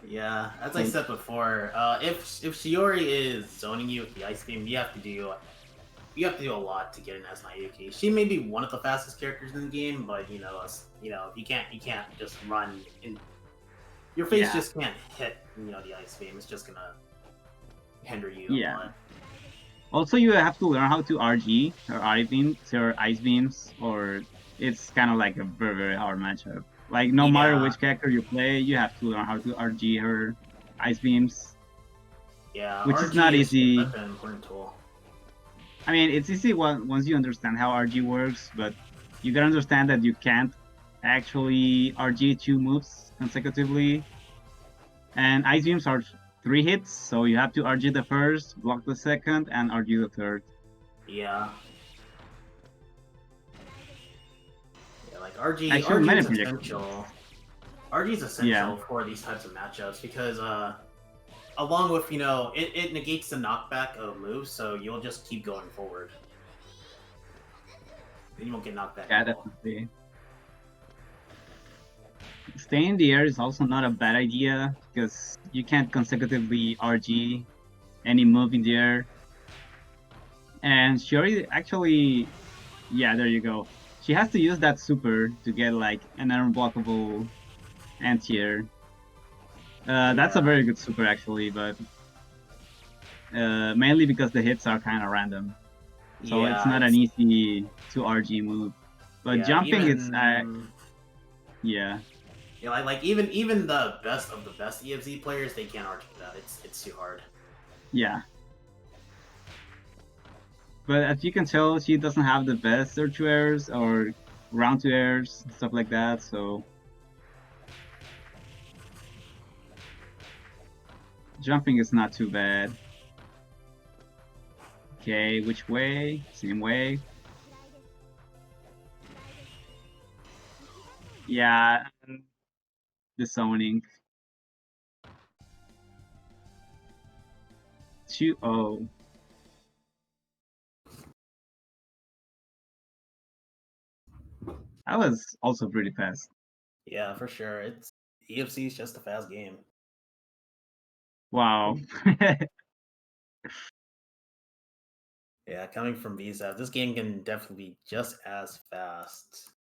Yeah, as I So said before, if Shiori is zoning you with the Ice Beam, you have to do a lot to get in as Nyuki. She may be one of the fastest characters in the game, but you can't just run in. Your face yeah, just can't hit the Ice Beam. It's just gonna hinder you a yeah. lot. Also, you have to learn how to RG or ice beams, or it's kind of like a very hard matchup. Like no matter Yeah, which character you play, you have to learn how to RG her ice beams, yeah. which is not RG is easy. such an important tool. I mean, it's easy once you understand how RG works, but you gotta understand that you can't actually RG two moves consecutively. And ice beams are 3 hits, so you have to RG the first, block the second, and RG the third. Yeah, yeah. Like RG, Actually, RG many is projections. essential. RG is Yeah, essential for these types of matchups because along with it negates the knockback of moves, so you'll just keep going forward. And you won't get knocked back at yeah, all. definitely. Staying in the air is also not a bad idea because you can't consecutively RG any move in the air. And Shiori actually, yeah, there you go. She has to use that super to get like an unblockable anti-air. That's a Yeah, very good super actually, but mainly because the hits are kind of random. So it's yeah, not an easy to RG move. But yeah. jumping, Even yeah, even the best of the best EFZ players, they can't argue that. It's too hard. yeah. But as you can tell, she doesn't have the best search airs or round to airs, stuff like that. So jumping is not too bad. Okay, which way? Same way. Yeah, the zoning. 2-0. That was also pretty fast. Yeah, for sure. It's EFC is just a fast game. Wow. Yeah, coming from Visa, this game can definitely be just as fast.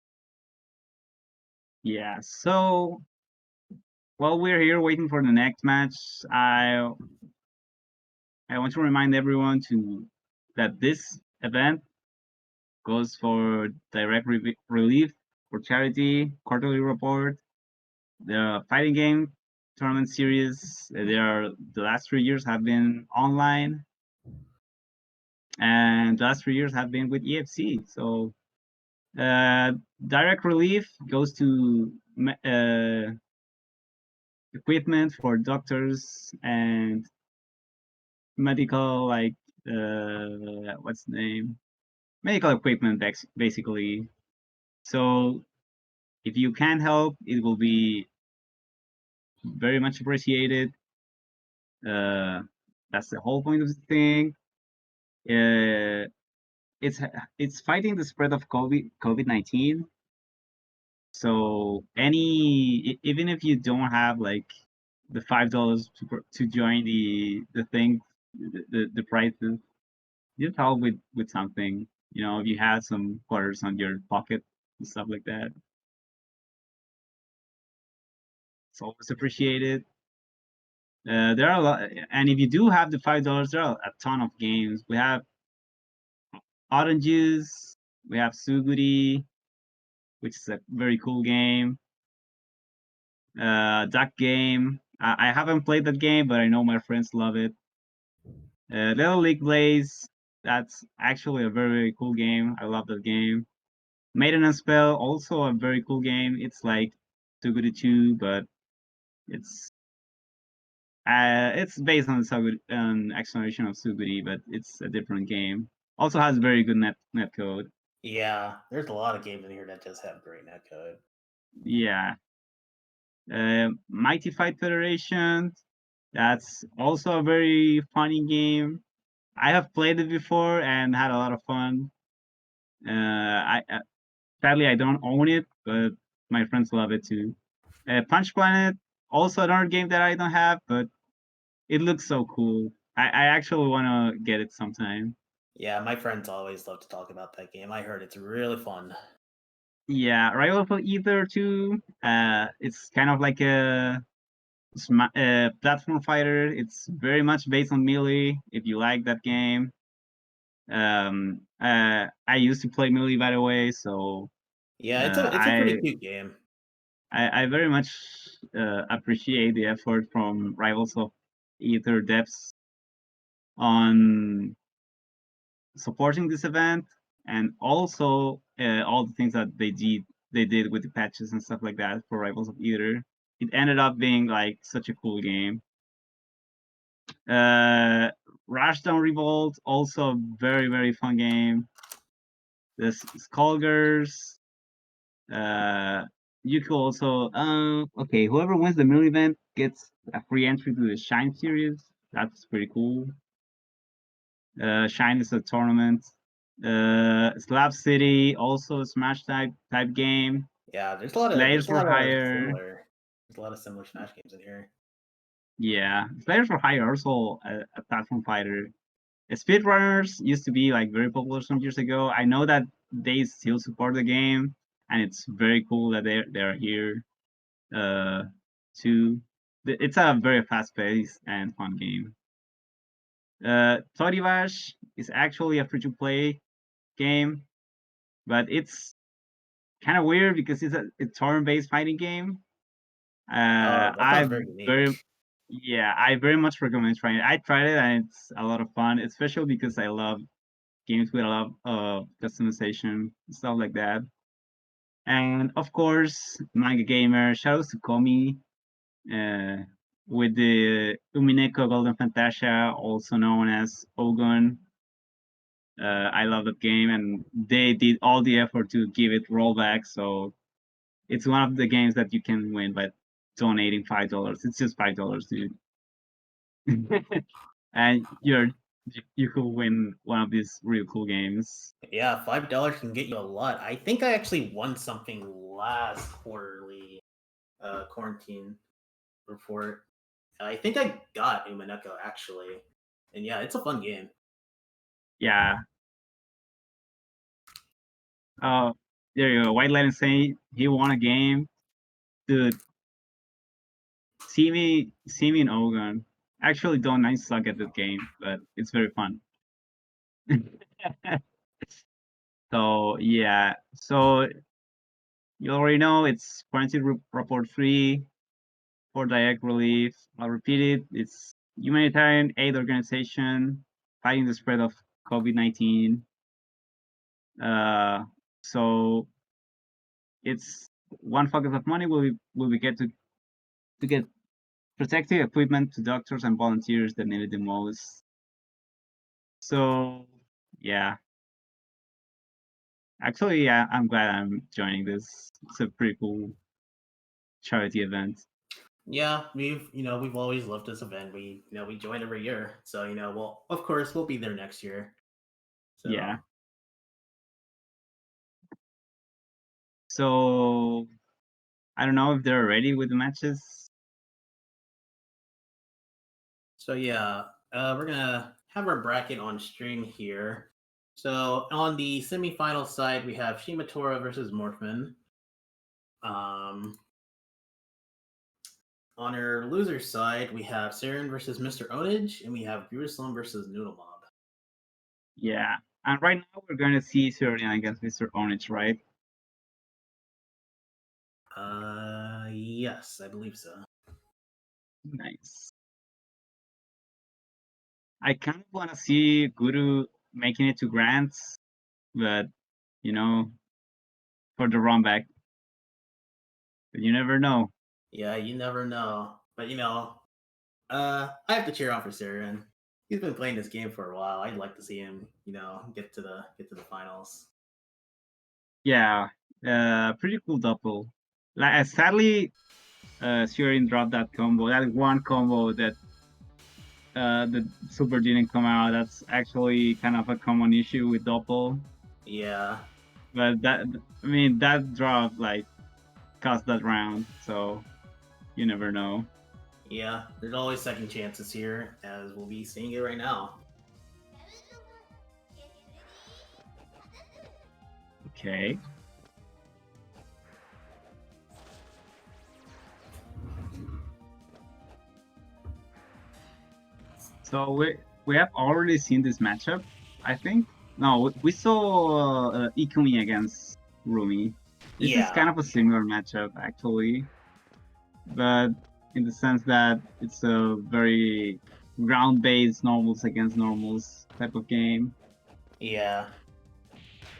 Yeah, so while we're here waiting for the next match, I want to remind everyone to that this event goes for direct relief for charity, quarterly report, the fighting game tournament series. The last 3 years have been online, and the last 3 years have been with EFC. So uh, direct relief goes to equipment for doctors and medical, like what's the name? Medical equipment, basically. So if you can help, it will be very much appreciated. Uh, that's the whole point of the thing. Uh, it's it's fighting the spread of COVID-19. So even if you don't have like the $5 to join the thing, the prices, just help with something. if you had some quarters on your pocket and stuff like that. It's always appreciated. There are a lot, and if you do have the $5, there are a ton of games. We have Oranges, we have Suguri, which is a very cool game. Duck Game. I haven't played that game, but I know my friends love it. Little League Blaze. That's actually a very, very cool game. I love that game. Maintenance Spell, also a very cool game. It's like Suguri 2, but it's it's based on an explanation of Suguri, but it's a different game. Also has very good net code. Yeah, there's a lot of games in here that just have great netcode. Yeah. Mighty Fight Federation. That's also a very funny game. I have played it before and had a lot of fun. I sadly I don't own it, but my friends love it too. Punch Planet, also another game that I don't have, but it looks so cool. I actually want to get it sometime. Yeah, my friends always love to talk about that game. I heard it's really fun. Yeah, Rival for Ether too. It's kind of like a platform fighter. It's very much based on Melee. If you like that game, I used to play Melee by the way, so Yeah, uh, it's a pretty I cute game. I very much appreciate the effort from Rivals of Ether devs on supporting this event, and also all the things that they did with the patches and stuff like that for Rivals of Ether. It ended up being like such a cool game. Uh, Rushdown Revolt, also a very, very fun game. The Skullgirls. You could also okay, whoever wins the mill event gets a free entry to the Shine series. That's pretty cool. Shine is a tournament. Slab City, also a Smash type game. Yeah, Slayers for Hire. there's a lot of similar Smash games in here. Yeah, Slayers for Hire also a platform fighter. Speedrunners used to be like very popular some years ago. I know that they still support the game, and it's very cool that they're here uh, too. It's a very fast paced and fun game. Toriwage is actually a free to play game, but it's kind of weird because it's a turn based fighting game. Oh, that sounds I very unique. very Yeah, I very much recommend trying it. I tried it and it's a lot of fun, especially because I love games with a lot of customization stuff like that. And of course, manga gamer. Shoutouts to Komi uh, with the Umineko Golden Fantasia, also known as Ogun. I love that game, and they did all the effort to give it rollback. So it's one of the games that you can win by donating $5. It's just $5, dude. And you could win one of these real cool games. Yeah, $5 can get you a lot. I think I actually won something last quarterly quarantine report. I think I got Umaneko actually, and yeah, it's a fun game. Yeah. Uh, there you go. White Light saying he won a game. Dude, see me in Ogun. Actually, don't I suck at the game, but it's very fun. So yeah, so you already know it's quarantine report 3 for direct relief. I'll repeat it. It's humanitarian aid organization fighting the spread of COVID-19. Uh, so it's one focus of money will we get to get protective equipment to doctors and volunteers that need it the most. So yeah, actually, yeah, I'm glad I'm joining this. It's a pretty cool charity event. Yeah, we've always loved this event. We join every year, so well, of course we'll be there next year. So Yeah. So I don't know if they're ready with the matches. yeah, we're gonna have our bracket on stream here. So on the semifinal side, we have Shimatura versus Morfman. On our loser side, we have Saren versus Mr. Onage, and we have Grusson versus Noodle Mob. Yeah, and right now we're going to see Surian against Mr. Onage, right? Yes, I believe so. Nice. I kind of want to see Guru making it to Grants, but you know, for the run back. But you never know. Yeah, you never know. But I have to cheer on for Saren. He's been playing this game for a while. I'd like to see him, get to the finals. Yeah, pretty cool double. Like, sadly, Surian dropped that combo. That one combo that the super didn't come out. That's actually kind of a common issue with doppel. Yeah. But that drop like cost that round, so you never know. Yeah, there's always second chances here, as we'll be seeing it right now. Okay. So we have already seen this matchup, I think. No, we saw Ikumi against Roomie. This is kind of a similar matchup, actually, but in the sense that it's a very ground-based normals against normals type of game. Yeah.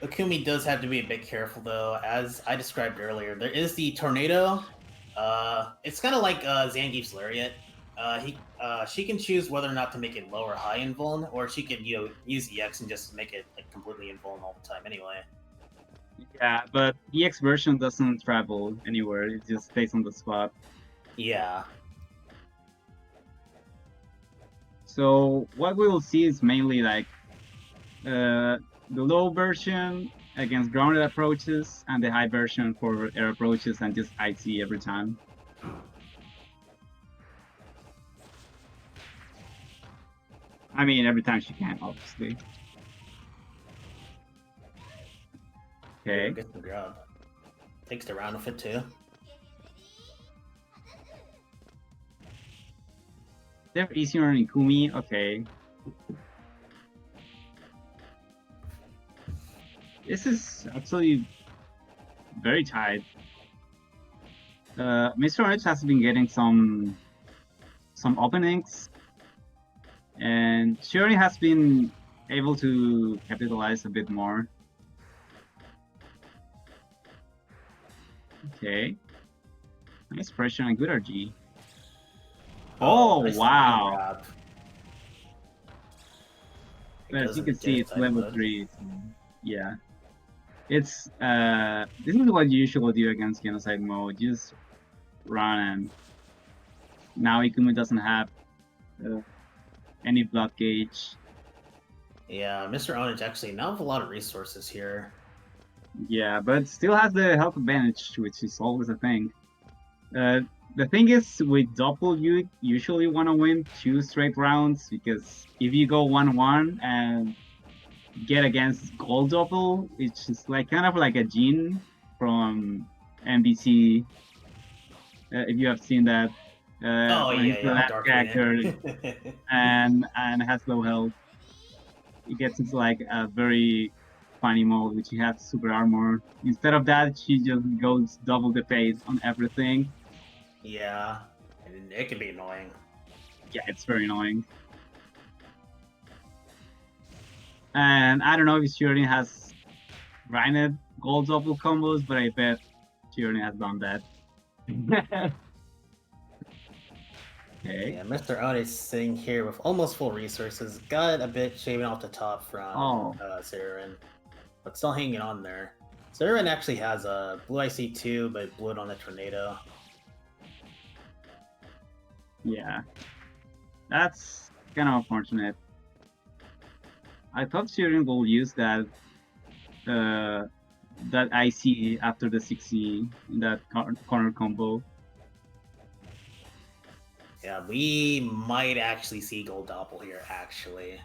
Akumi does have to be a bit careful, though. As I described earlier, there is the tornado. It's kind of like Zangief's lariat. She can choose whether or not to make it low or high invuln, or she could use EX and just make it like completely invuln all the time. Anyway. Yeah, but EX version doesn't travel anywhere; it just stays on the spot. Yeah. So what we will see is mainly like the low version against grounded approaches and the high version for air approaches and just IC every time. I mean, every time she can, obviously. Okay. Gets the grab. Takes the round of it too. They're easier on Ikumi. Okay. This is actually very tight. Mr. Orange has been getting some openings, and she already has been able to capitalize a bit more. Okay. Nice pressure and good RG. Oh, nice wow. As you can see, it's level 3. So, yeah. It's this is what you usually do against genocide mode. Just run, and now Ikumi doesn't have any blood gauge. Yeah, Mr. Onage actually now have a lot of resources here. Yeah, but still has the health advantage, which is always a thing. The thing is, with double, you usually want to win 2 straight rounds, because if you go 1-1 and get against gold double, it's just like kind of like a Jin from MBC. If you have seen that, when he's the last character and has low health, it gets into like a very funny mode, which he has super armor. Instead of that, she just goes double the pace on everything. Yeah, and it can be annoying. Yeah, it's very annoying. And I don't know if she already has grinded gold double combos, but I bet she already has done that. Okay. Yeah, Mr. Odd is sitting here with almost full resources. Got a bit shaving off the top from Saren, but still hanging on there. Saren actually has a blue IC2, but blew it on the tornado. Yeah, that's kind of unfortunate. I thought Saren will use that IC after the 60 in that corner combo. Yeah, we might actually see Gold Doppel here, actually.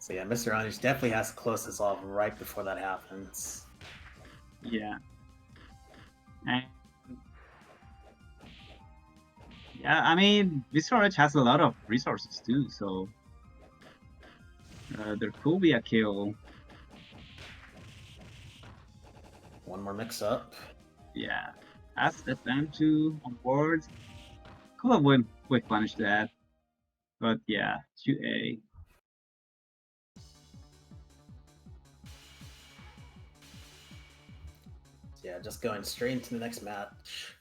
So yeah, Mr. Onish definitely has to close this off right before that happens. Yeah. And yeah, I mean, Mr. Edge has a lot of resources too, so there could be a kill. One more mix-up. Yeah. Ask FM2 on board. Could have would punish that. But yeah, 2A. So yeah, just going straight into the next match.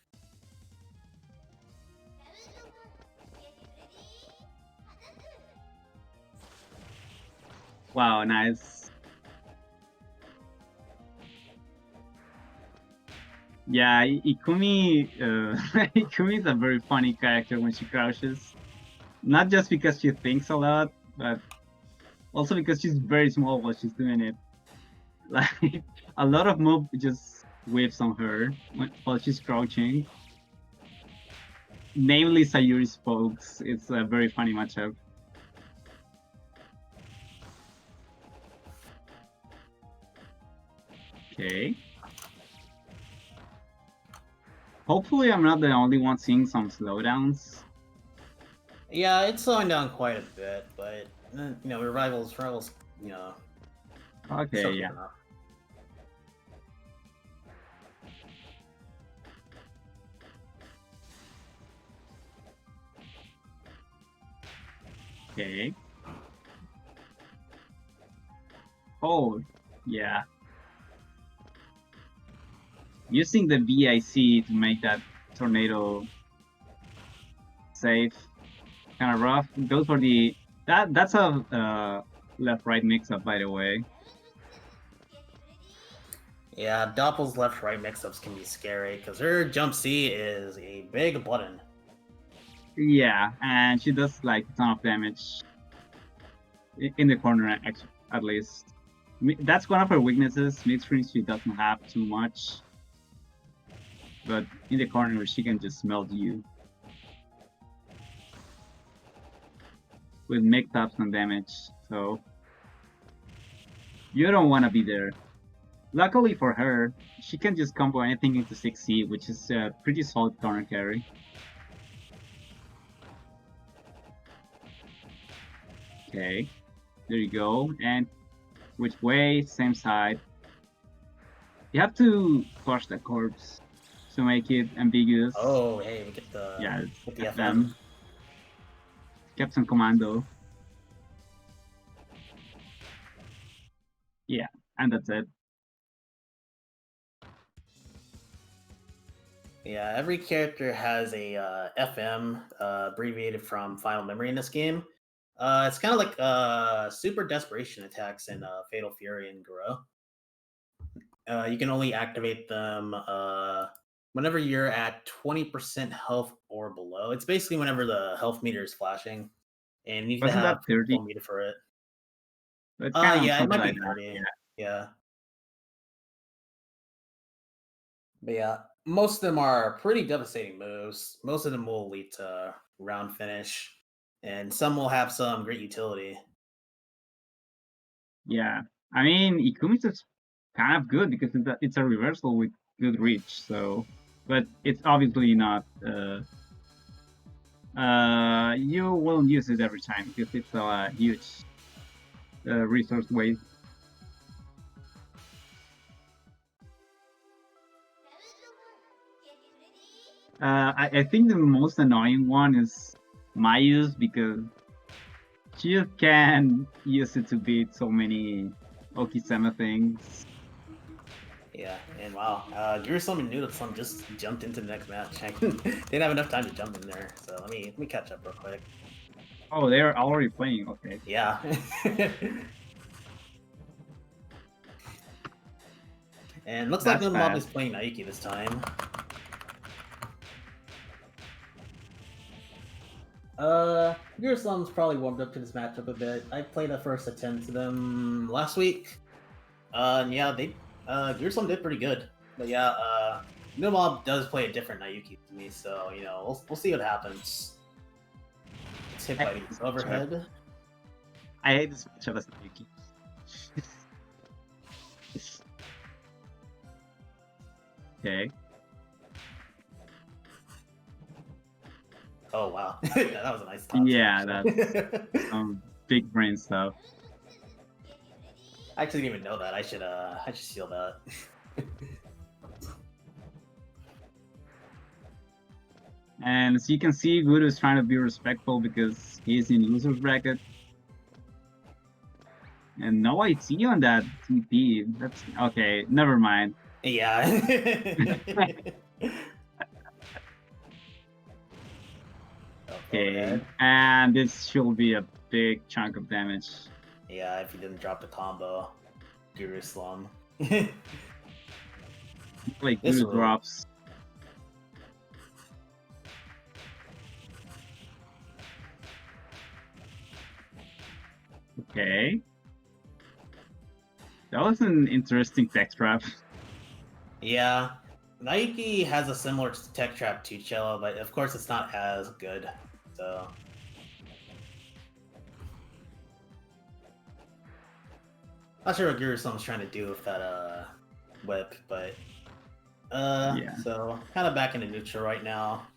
Wow, nice. Yeah, Ikumi, Ikumi is a very funny character when she crouches. Not just because she thinks a lot, but also because she's very small while she's doing it. Like, a lot of mob just whiffs on her while she's crouching. Namely Sayuri's pokes. It's a very funny matchup. Okay. Hopefully I'm not the only one seeing some slowdowns. Yeah, it's slowing down quite a bit, but rivals, Okay, still yeah. keeping up. Okay. Oh, yeah. Using the VIC to make that tornado safe, kind of rough. Those were the that's a left-right mix-up, by the way. Yeah, Doppel's left-right mix-ups can be scary because her jump C is a big button. Yeah, and she does like a ton of damage in the corner, at least. That's one of her weaknesses. Mid-range, she doesn't have too much, but in the corner, she can just melt you with mix-ups and damage. So you don't want to be there. Luckily for her, she can just combo anything into 6C, which is a pretty solid corner carry. Okay, there you go. And which way? Same side. You have to push the corpse to make it ambiguous. Oh, hey, we get the FM. Captain Commando. Yeah, and that's it. Yeah, every character has a FM, abbreviated from Final Memory in this game. It's kind of like super desperation attacks in Fatal Fury and Guro. You can only activate them whenever you're at 20% health or below. It's basically whenever the health meter is flashing, and you need to Wasn't that have 30? full meter for it. It's kind of Yeah, it something might like be that. 30. Yeah. But yeah, most of them are pretty devastating moves. Most of them will lead to round finish, and some will have some great utility. Yeah, I mean, Ikumi's is kind of good because it's a reversal with good reach. So, but it's obviously not. You won't use it every time because it's a huge resource waste. I think the most annoying one is Mayu's because she just can use it to beat so many Okisama things. Yeah, and wow, Grusson and Noodleson just jumped into the next match. They didn't have enough time to jump in there, so let me catch up real quick. Oh, they're already playing. Okay. Yeah. And looks like the mob is playing Nyuki this time. Grusson's probably warmed up to this matchup a bit. I played a first attempt to them last week. And yeah, Grusson did pretty good. But yeah, Mob does play a different Nyuki to me, so we'll see what happens. It's hit by his overhead. I hate this matchup as Nyuki. Okay. Oh wow, that was a nice top two, Yeah, actually. that's big brain stuff. I actually didn't even know that. I should steal that. And as you can see, Gudu is trying to be respectful because he's in loser's bracket. And no IT on that TP. That's okay. Never mind. Yeah. Okay, Overhead. and this should be a big chunk of damage. Yeah, if he didn't drop the combo, Guru Slum. Like This Gudu will. drops. Okay. That was an interesting tech trap. Yeah, Nike has a similar tech trap to Cello, but of course it's not as good. So. Not sure what Guru Slum's trying to do with that whip, but Yeah. so kind of back into neutral right now.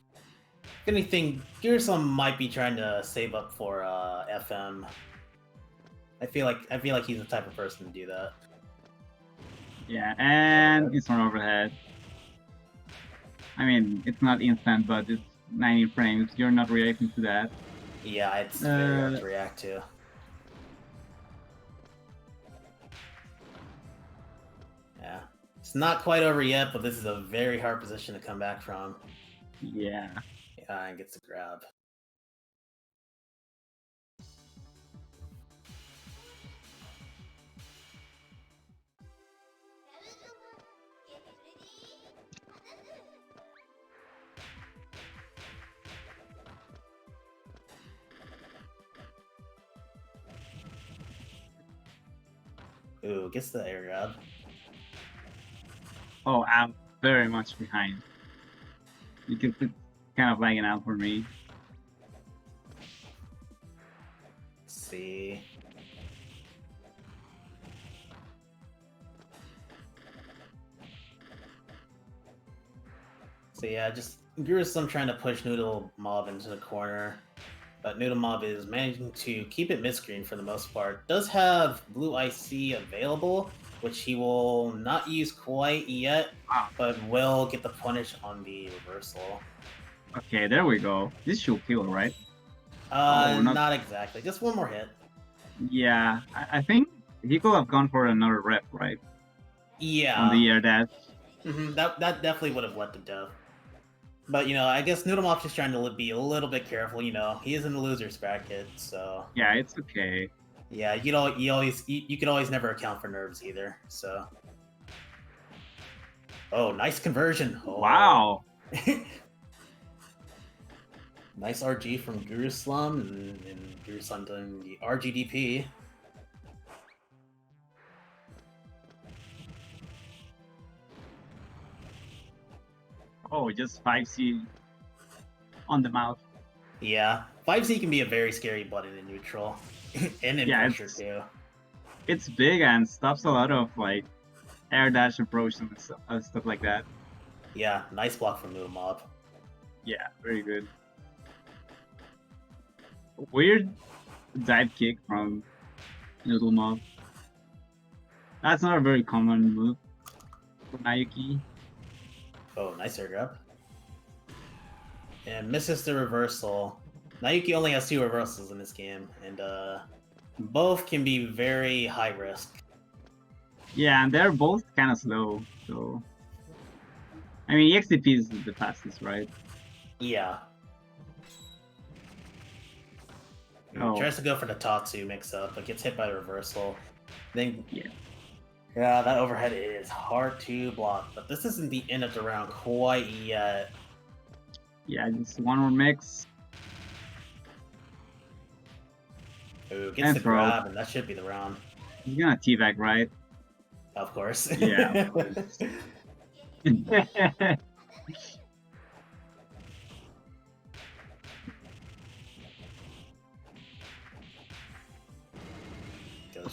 If anything, Guru Slum might be trying to save up for FM. I feel like he's the type of person to do that. Yeah, and it's on overhead. I mean, it's not instant, but it's 90 frames. You're not reacting to that. Yeah, it's very hard to react to. Yeah. It's not quite over yet, but this is a very hard position to come back from. Yeah. Yeah, and gets a grab. Ooh, gets the air grab. Oh, I'm very much behind. You can put kind of lagging out for me. Let's see. So yeah, just Grusson trying to push Noodle Mob into the corner. But Noodle Mob is managing to keep it mid-screen for the most part. Does have Blue IC available, which he will not use quite yet, but will get the punish on the reversal. Okay, there we go. This should kill, right? Not exactly. Just one more hit. Yeah, I think he could have gone for another rep, right? Yeah. On the air dash. That definitely would have led to death. But I guess Noodle Mob's just trying to be a little bit careful. He is in the losers bracket, so yeah, it's okay. Yeah, you could always never account for nerves either. So, oh, nice conversion! Oh. Wow. Nice RG from Grusson and Grusson doing the RGDP. Oh, just 5C on the mouth. Yeah, 5C can be a very scary button in neutral and in pressure too. It's big and stops a lot of like air dash approach and stuff like that. Yeah, nice block from Noodle Mob. Yeah, very good. Weird dive kick from Noodle Mob. That's not a very common move for Nyuki. Oh, nice air grab. And misses the reversal. Nyuki only has 2 reversals in this game, and both can be very high risk. Yeah, and they're both kind of slow, so... I mean, EXTP is the fastest, right? Yeah. Oh. Tries to go for the Tatsu mix-up, but gets hit by the reversal. Then, yeah, that overhead is hard to block, but this isn't the end of the round quite yet. Yeah, just one more mix. Ooh, gets the grab, and that should be the round. He's gonna teabag, right? Of course. Yeah, of course.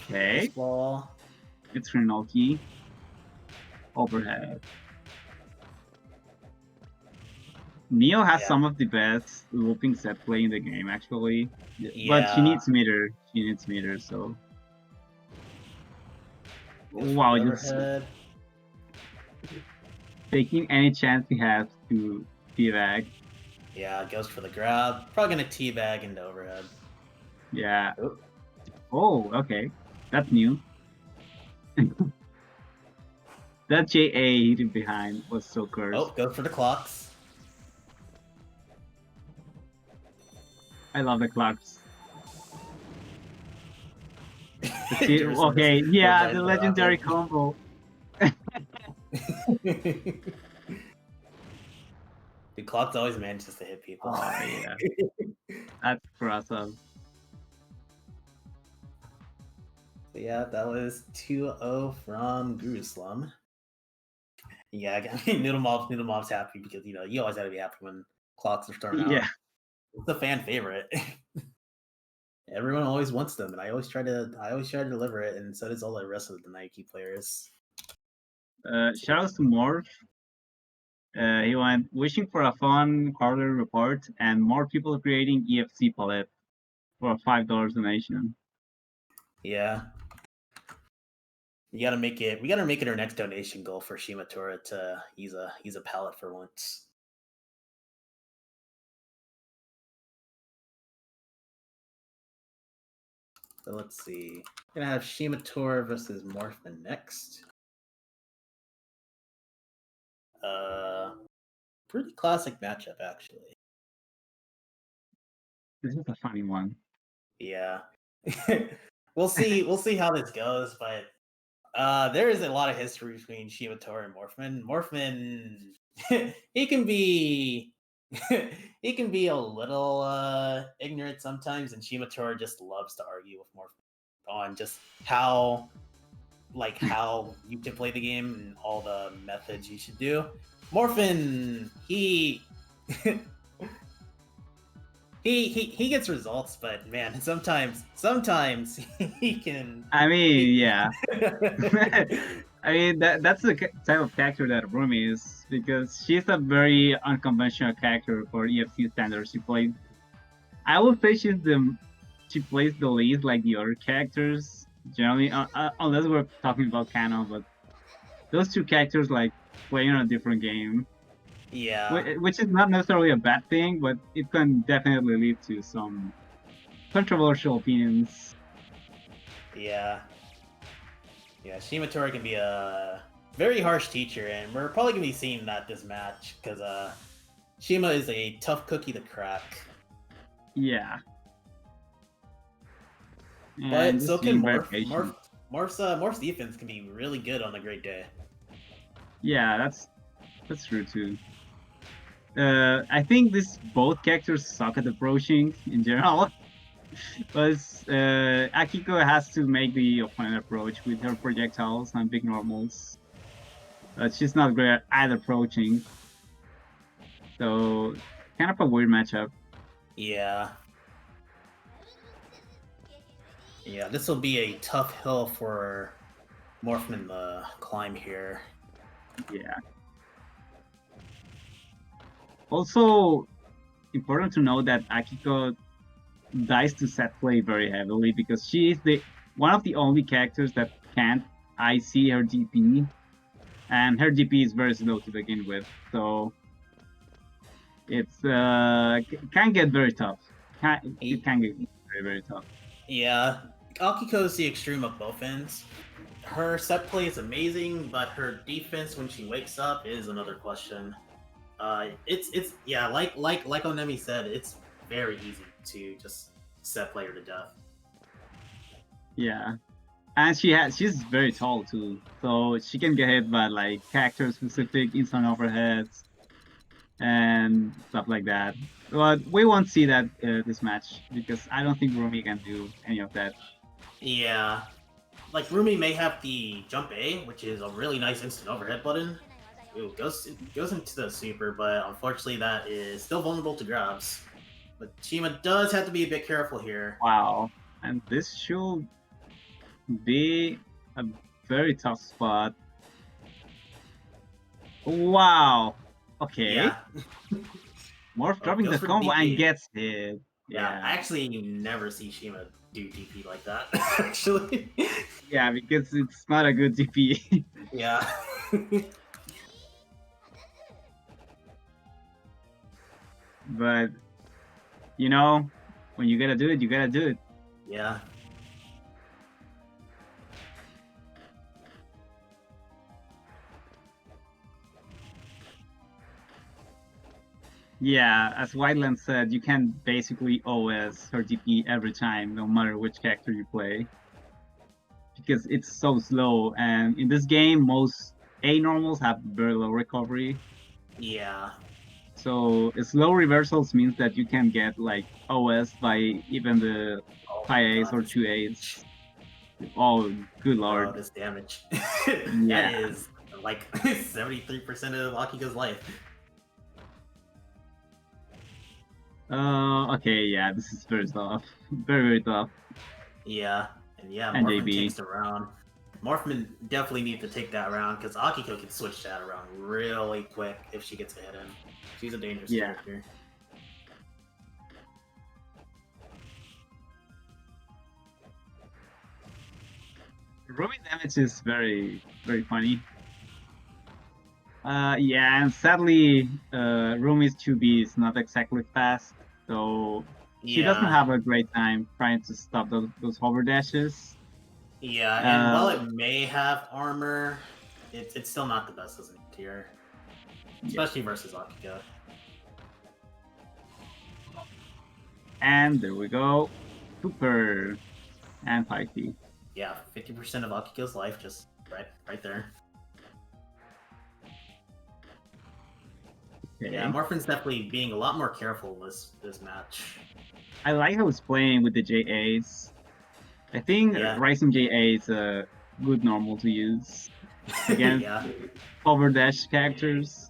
Okay. Baseball. It's Nyuki. Overhead. Neo has some of the best looping set play in the game, actually. But she needs meter. She needs meter, so. Wow, just overhead. taking any chance he has to teabag. Yeah, goes for the grab. Probably gonna teabag into overhead. Yeah. Oh, okay. That's new. That JA hitting behind was so cursed. Oh, goes for the clocks. I love the clocks. Okay, yeah, the legendary combo. The clocks always manages to hit people. Oh, yeah. That's Grusson. So yeah, that was 2-0 from Grusson. Yeah, I mean, Noodle Mob's happy because, you know, you always gotta be happy when clocks are thrown out. Yeah. It's a fan favorite. Everyone always wants them, and I always try to deliver it, and so does all the rest of the Nyuki players. Shoutouts to Morph. He went wishing for a fun quarterly report and more people creating EFC palette for a $5 donation. Yeah. We gotta make it our next donation goal for Shimatura to use a palette for once. So let's see. We're gonna have Shimatura versus Morfman next. Pretty classic matchup actually. This is a funny one. Yeah. We'll see how this goes, but there is a lot of history between Shimatora and Morfman. Morfman he can be he can be a little ignorant sometimes, and Shimatora just loves to argue with Morfman on just how you can play the game and all the methods you should do. Morfman, he he gets results, but man, sometimes he can. I mean, yeah. I mean that's the type of character that Roomie is, because she's a very unconventional character for EFC standards. I would say she plays the least like the other characters generally, unless we're talking about canon. But those two characters like play in a different game. Yeah. Which is not necessarily a bad thing, but it can definitely lead to some controversial opinions. Yeah. Yeah, Shimatora can be a very harsh teacher, and we're probably gonna be seeing that this match because Shima is a tough cookie to crack. Yeah. And but so can Morph. Morph's defense can be really good on a great day. Yeah, that's true too. I think both characters suck at approaching in general. But Akiko has to make the opponent approach with her projectiles and big normals. She's not great at approaching. So, kind of a weird matchup. Yeah. Yeah, this will be a tough hill for Morfman to climb here. Yeah. Also, important to know that Akiko dies to set play very heavily because she is one of the only characters that can't IC her DP, and her DP is very slow to begin with, so it's can get very tough. It can get very, very tough. Yeah, Akiko is the extreme of both ends. Her set play is amazing, but her defense when she wakes up is another question. It's yeah, like Onemi said, it's very easy to just set player to death. Yeah, and she's very tall too, so she can get hit by like character specific instant overheads and stuff like that. But we won't see that this match because I don't think Roomie can do any of that. Yeah, like Roomie may have the jump A, which is a really nice instant overhead button. It goes into the super, but unfortunately that is still vulnerable to grabs. But Shima does have to be a bit careful here. Wow, and this should be a very tough spot. Wow. Okay. Yeah. Morph dropping Goes the for combo and DP. gets hit. Yeah, I Yeah. actually never see Shima do DP like that. Actually. Yeah, because it's not a good DP. Yeah. But you know, when you gotta do it, you gotta do it. Yeah. Yeah, as Whiteland said, you can basically OS her DP every time, no matter which character you play. Because it's so slow, and in this game, most A normals have very low recovery. Yeah. So slow reversals means that you can get like OS by even the Oh my high A's god, or this 2 A's. Oh, good bro, lord. this damage. That Yeah. is like 73% of Akiko's life. Okay, yeah, this is very tough. Very, very tough. Yeah. And yeah, And Morphin JB. takes the round. Morphin definitely needs to take that round because Akiko can switch that around really quick if she gets a hit in. She's a dangerous Yeah. character. Roomie damage is very, very funny. Yeah, and sadly, Roomie's 2B is not exactly fast, so she doesn't Yeah. have a great time trying to stop those hover dashes. Yeah, and while it may have armor, it's still not the best as a tier. Yeah. Especially versus Akiko. And there we go. Super. And 5P. Yeah, 50% of Akiko's life just right there. Okay. Yeah, Morphin's definitely being a lot more careful this match. I like how it's playing with the JAs. I think Yeah. Rising JA is a good normal to use against Yeah. hover dash characters.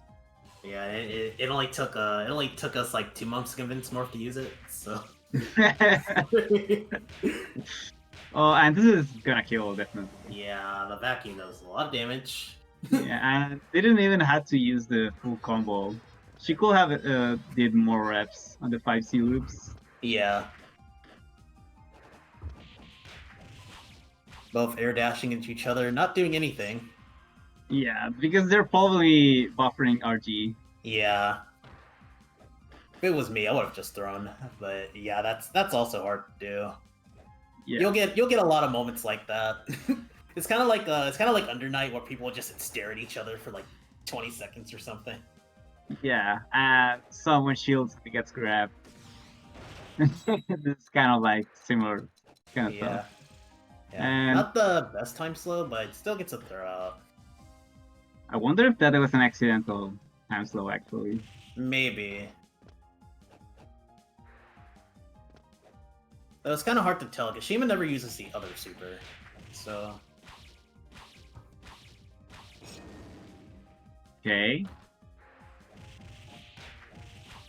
Yeah, it only took us like 2 months to convince Morph to use it, so Oh, and this is gonna kill definitely. yeah, the vacuum does a lot of damage. Yeah, and didn't even have to use the full combo. She could have did more reps on the 5C loops. Yeah. Both air dashing into each other, not doing anything. Yeah, because they're probably buffering RG. Yeah. If it was me, I would have just thrown. But yeah, that's also hard to do. Yeah. You'll get a lot of moments like that. It's kind of like Under Night where people just stare at each other for like 20 seconds or something. Yeah, and someone shields gets grabbed. It's kind of like similar kind of stuff. Yeah. And Not the best time slow, but it still gets a throw out. I wonder if that was an accidental time slow actually. Maybe. Though it's kind of hard to tell because Shima never uses the other super, so. Okay.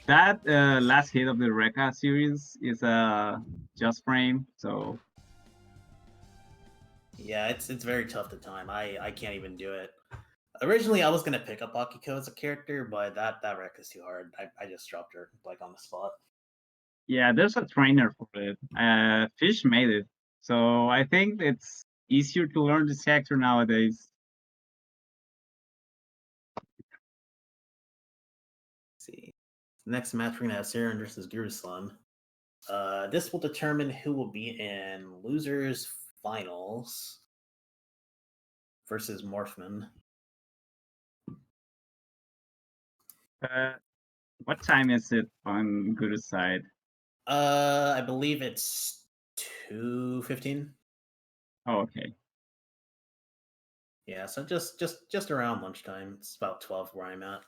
That last hit of the Rekka series is a just frame, so Yeah, it's very tough to time. I can't even do it. Originally, I was gonna pick up Akiko as a character, but that wreck is too hard. I just dropped her like on the spot. yeah, there's a trainer for it. Fish made it, so I think it's easier to learn this character nowadays. Let's see, next match we're gonna have Saren versus Grusson. This will determine who will be in losers finals versus Morfman. What time is it on Guru's side? I believe it's 2:15. Oh, okay. Yeah, so just around lunchtime. It's about 12 where I'm at.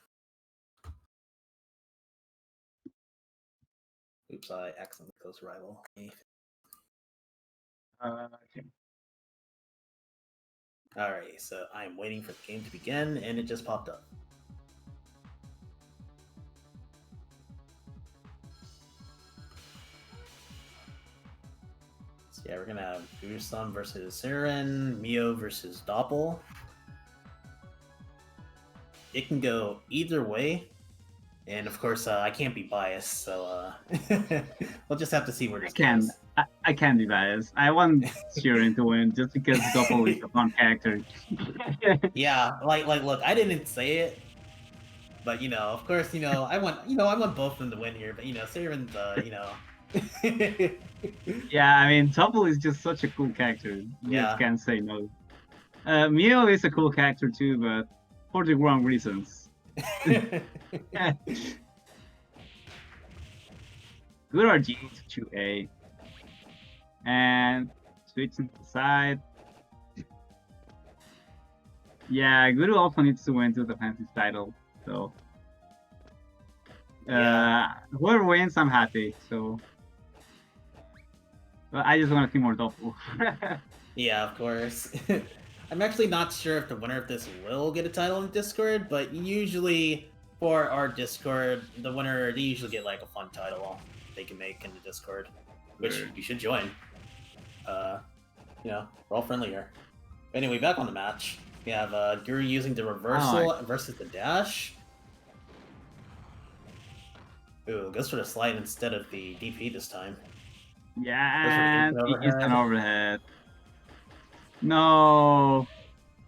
Oops, I accidentally closed rival. Okay. Alright, so I'm waiting for the game to begin, and it just popped up. So Yeah, we're gonna have Grusson versus Siren, Mio versus Doppel. It can go either way, and of course, I can't be biased, so we'll just have to see where this goes. I can't be biased. I want Siren to win just because Doppel is a fun character. Yeah, look, I didn't say it, but of course, I want both of them to win here, but Siren's, Yeah, I mean, Doppel is just such a cool character. You just yeah. can't say no. Mio is a cool character too, but for the wrong reasons. Good RG to 2A. And switching to the side. Yeah, Guru also needs to win to the fantasy title. So whoever wins, I'm happy. So but I just want to see more Doppel. Yeah, of course. I'm actually not sure if the winner of this will get a title in Discord, but usually for our Discord, the winner, they usually get like a fun title they can make in the Discord, which you should join. We're all friendly here. Anyway, back on the match. We have Guru using the reversal versus the dash. Ooh, goes for the slide instead of the DP this time. Yeah, it's an overhead. No.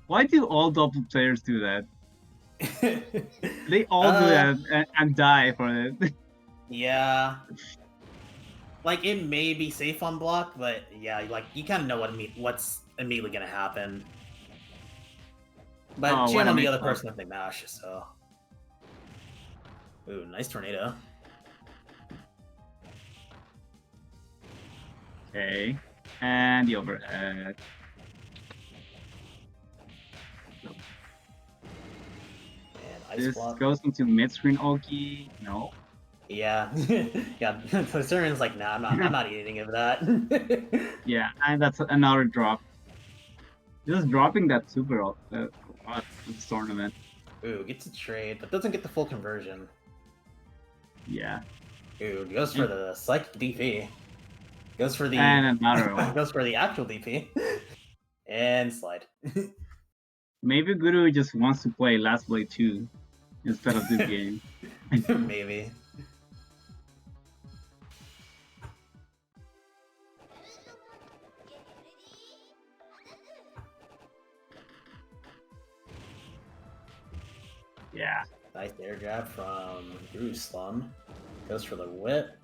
Why do all Doppel players do that? They all do that and die for it. Yeah. Like, it may be safe on block, but yeah, like, you kind of know what's immediately gonna happen. But jam on the other person if they mash, so... Ooh, nice tornado. Okay. And the overhead. And this block. Goes into mid-screen Oki. No. Yeah. Yeah, so Siren's like, nah, I'm not eating any of that. Yeah, and that's another drop. Just dropping that super this tournament. Ooh, gets a trade, but doesn't get the full conversion. Yeah. Ooh, goes for the psychic DP. Goes for the and another one. goes for the actual DP. And slide. Maybe Guru just wants to play Last Blade 2 instead of this game. Maybe. Yeah. Nice air grab from Grusson. Goes for the whip.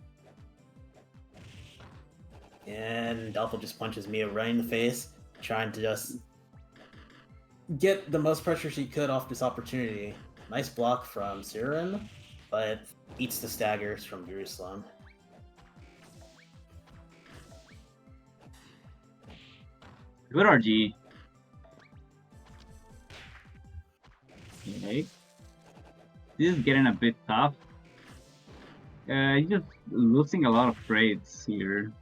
And Doppel just punches Mia right in the face, trying to just get the most pressure she could off this opportunity. Nice block from Siren, but eats the staggers from Grusson. Good RG. Okay. This is getting a bit tough. He's just losing a lot of trades here.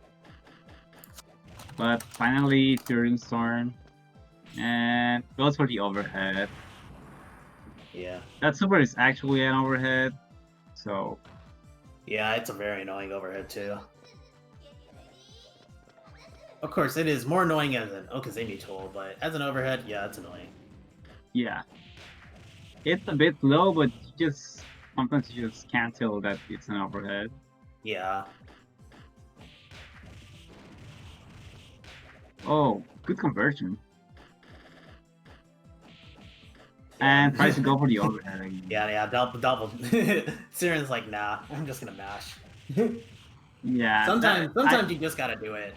But finally, Siren's turn. And goes for the overhead. Yeah. That super is actually an overhead. So. Yeah, it's a very annoying overhead too. Of course, it is more annoying as an Okazemi tool, but as an overhead, yeah, it's annoying. Yeah. It's a bit low, but sometimes you just can't tell that it's an overhead. Yeah. Oh, good conversion. And tries to go for the overhead again. Yeah, double. Siren's like, nah, I'm just gonna mash. Yeah. Sometimes you just gotta do it.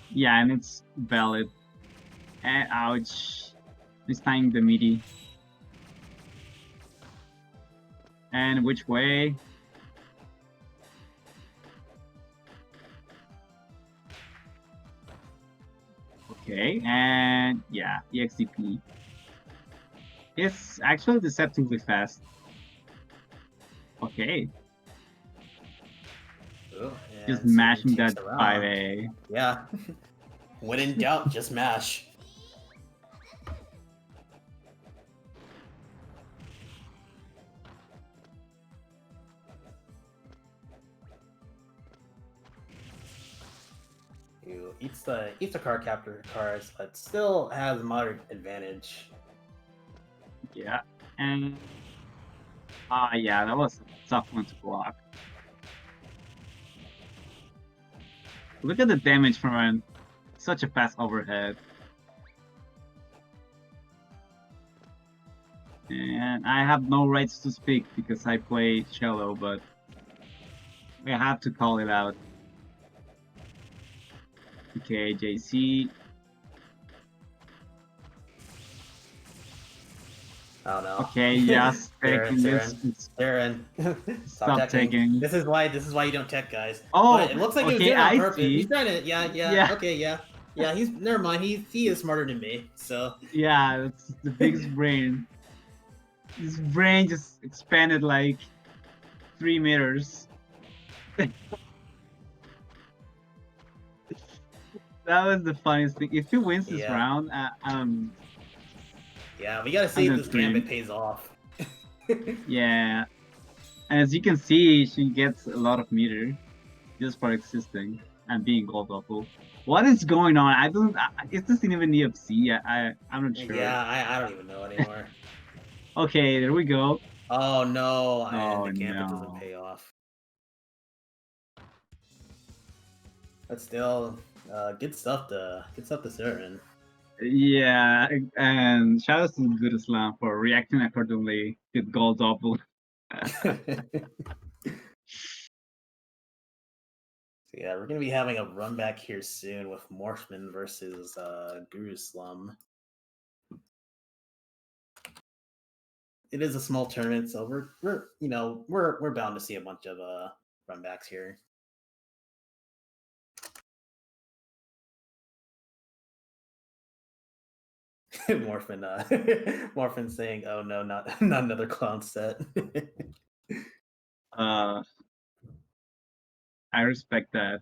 Yeah, and it's valid. And ouch. Mistying the MIDI. And which way? Okay, and yeah, EXDP. It's actually deceptively fast. Okay. Ooh, just mashing that 5A. Yeah. When in doubt, just mash. eats the card capture cards, but still has moderate advantage. Yeah, and yeah, that was a tough one to block. Look at the damage from such a fast overhead. And I have no rights to speak because I play cello, but we have to call it out. Okay, JC. Oh no. Okay, yes, taking this. Darren. Stop taking. This is why you don't tech, guys. Oh, but it looks like he was okay, doing it on I purpose. see. He's trying to yeah. Okay, yeah. Yeah, he's never mind. He is smarter than me. So yeah, that's the biggest brain. His brain just expanded like 3 meters. That was the funniest thing. If he wins this round, yeah, we gotta see if this gambit pays off. Yeah, and as you can see, she gets a lot of meter just for existing and being gold awful. What is going on? I don't. Is this even EFC? I'm not sure. Yeah, I don't even know anymore. Okay, there we go. Oh no! Oh, and the gambit no. doesn't pay off. But still, good stuff to Siren. Yeah, and shout out to Good Islam for reacting accordingly with gold double. So yeah, we're gonna be having a run back here soon with Morfman versus Grusson. It is a small tournament, so we're bound to see a bunch of run backs here. Morphin saying, "Oh no, not another clown set." I respect that.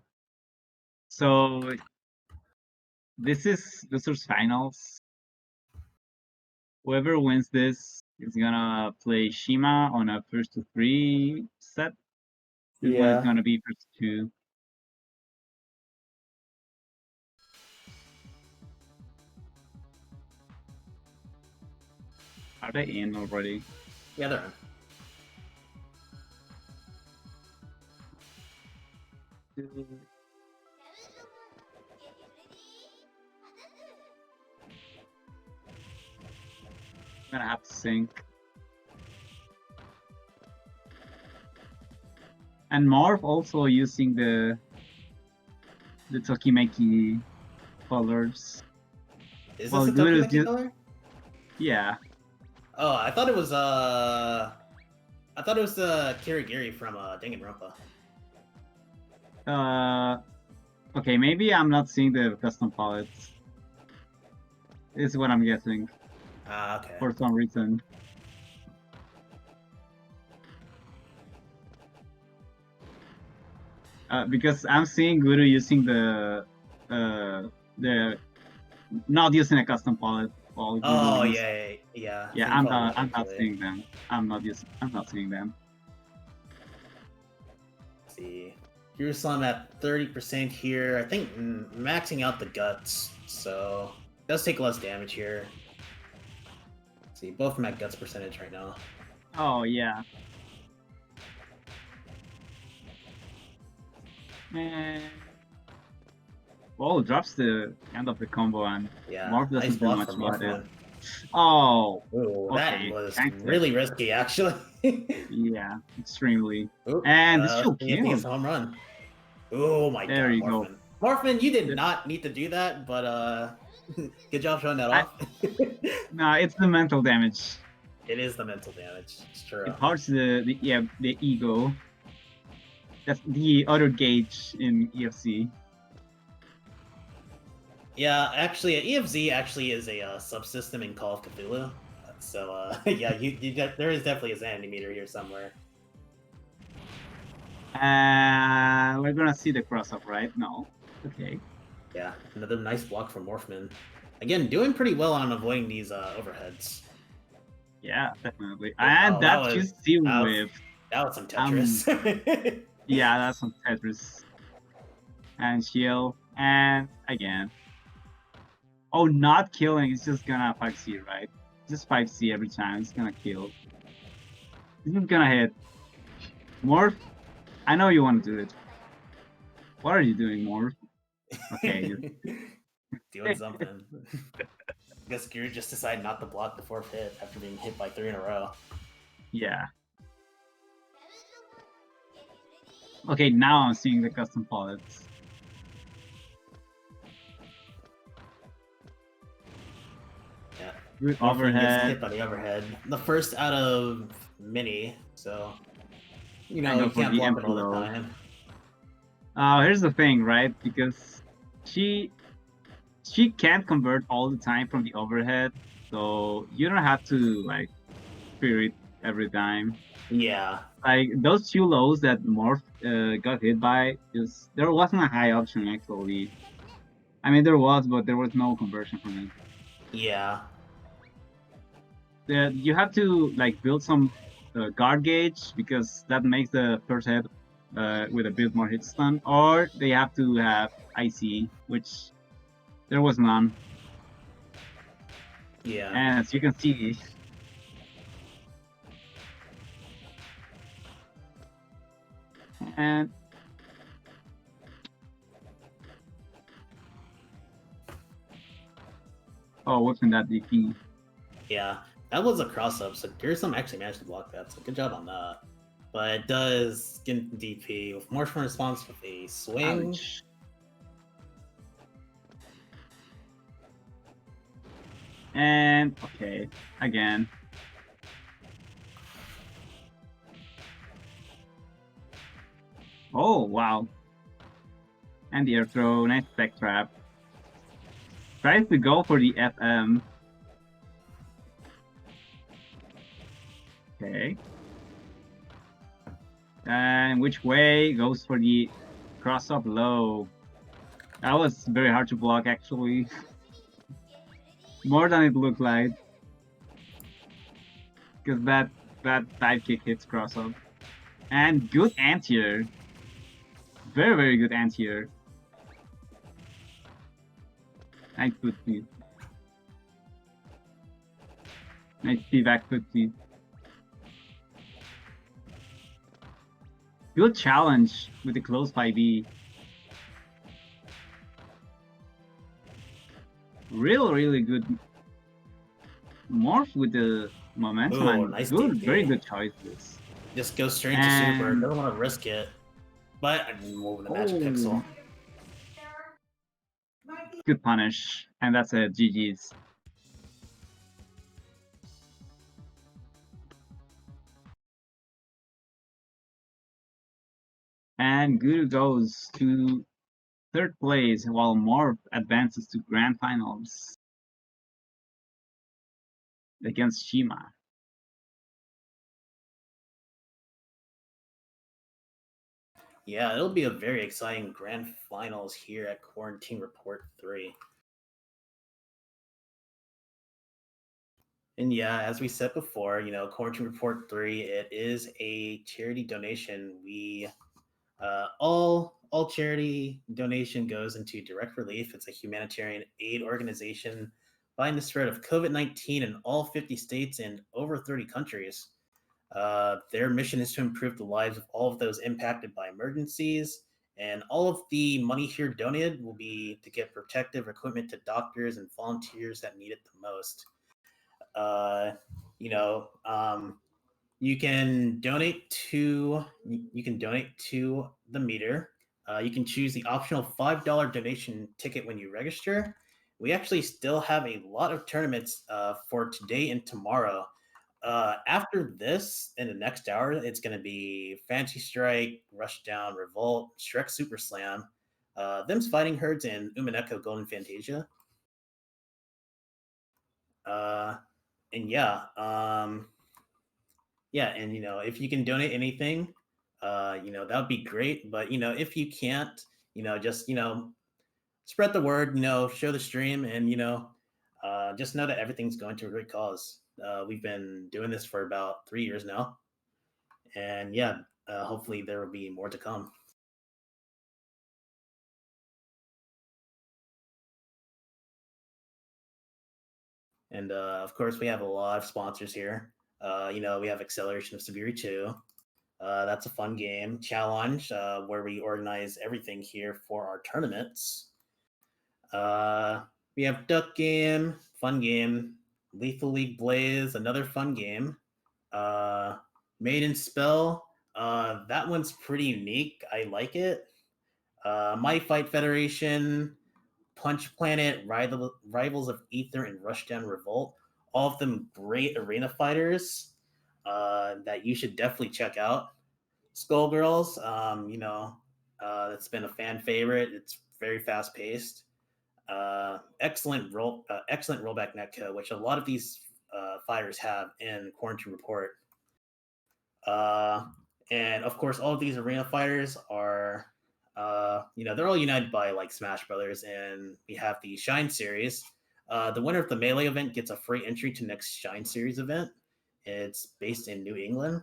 So this is finals. Whoever wins this is gonna play Shima on a 1-3 set. This one is gonna be 1-2. Are they in already? Yeah, they're in. I'm gonna have to sync. And Morph also using the Tokimeki colors. Is this a Tokimeki color? Yeah. Oh, I thought it was Kirigiri from Danganronpa. Okay, maybe I'm not seeing the custom palettes. This is what I'm guessing. Okay. For some reason. Because I'm seeing Guru using the not using a custom palette. Oh yeah. Yeah, I'm not seeing them. I'm not seeing them. Let's see, Grusson at 30% here. I think maxing out the guts, so it does take less damage here. Let's see, both from at guts percentage right now. Oh yeah. Well, drops the end of the combo and Morph doesn't do much about it. Oh, ooh, okay. That was really risky, actually. Yeah, extremely. Ooh, and this still kills. Home run. Oh my there god, you Morfman. go. Morfman, you did not need to do that, but good job showing that off. No, it's the mental damage. It is the mental damage. It's true. It hurts the ego. That's the other gauge in EFC. Yeah, actually, EFZ actually is a subsystem in Call of Cthulhu. So yeah, there is definitely a sanity meter here somewhere. We're gonna see the cross-up, right? No. Okay. Yeah, another nice block from Morfman. Again, doing pretty well on avoiding these overheads. Yeah, definitely. And that you see with... That was some Tetris. Yeah, that's some Tetris. And Shield And again. Oh, not killing. It's just gonna 5C, right? Just 5C every time. It's gonna kill. This is gonna hit. Morph, I know you want to do it. What are you doing, Morph? Okay. Doing something. I guess Gear just decided not to block the fourth hit after being hit by 3 in a row. Yeah. Okay, now I'm seeing the custom palettes. Yeah. Good Morphling gets overhead. hit by the overhead. The first out of many, so you And go you for can't the block it empty all the low. time. Here's the thing, right? Because she can't convert all the time from the overhead, so you don't have to like fear it every time. Yeah. Like those two lows that Morph got hit by, just there wasn't a high option actually. I mean there was, but there was no conversion from it. Yeah. You have to like build some guard gauge because that makes the first hit with a bit more hit stun, or they have to have IC, which there was none. Yeah. And as you can see, and oh, what's in that DP? Yeah. That was a cross up, so Grusson actually managed to block that, so good job on that. But it does get DP with Morphman response with a swing. Ouch. And okay, again. Oh wow. And the air throw, nice back trap. Tries to go for the FM. Okay. And which way goes for the cross up low. That was very hard to block actually. More than it looked like. Because that dive kick hits cross up. And good anti-air. Very, very good anti-air. Nice foot speed. Nice back foot speed. Good challenge with the close 5B. Really good morph with the momentum Ooh, and nice good, very DP. good choices. Just go straight to super. And Doesn't want to risk it. But I'm moving the magic oh, pixel. good punish. And that's a GG's. And Guru goes to third place while Morph advances to grand finals against Shima. Yeah, it'll be a very exciting grand finals here at Quarantine Report 3. And yeah, as we said before, Quarantine Report 3, it is a charity donation. We all charity donation goes into direct relief. It's a humanitarian aid organization fighting the spread of COVID-19 in all 50 states and over 30 countries. Their mission is to improve the lives of all of those impacted by emergencies, and all of the money here donated will be to get protective equipment to doctors and volunteers that need it the most. Uh, you know, you can donate to the meter. You can choose the optional $5 donation ticket when you register. We actually still have a lot of tournaments for today and tomorrow. After this, in the next hour, it's going to be Fancy Strike, Rushdown, Revolt, Shrek Super Slam, Them's Fighting Herds, and Umineko Golden Fantasia. Uh, and yeah, and if you can donate anything, that would be great. But if you can't, just spread the word. Show the stream, and just know that everything's going to a great cause. We've been doing this for about 3 years now, and yeah, hopefully there will be more to come. And of course, we have a lot of sponsors here. We have Acceleration of Sabiri 2. That's a fun game. Challenge, where we organize everything here for our tournaments. Uh, we have Duck Game, fun game. Lethal League Blaze, another fun game. Uh, Maiden Spell, that one's pretty unique. I like it. My Fight Federation, Punch Planet, Rivals of Ether, and Rushdown Revolt. All of them great arena fighters that you should definitely check out. Skullgirls, that's been a fan favorite. It's very fast paced. Excellent rollback netcode, which a lot of these fighters have in Quarantine Report. Uh, and of course, all of these arena fighters are, they're all united by like Smash Brothers, and we have the Shine series. The winner of the Melee event gets a free entry to next Shine series event. It's based in New England.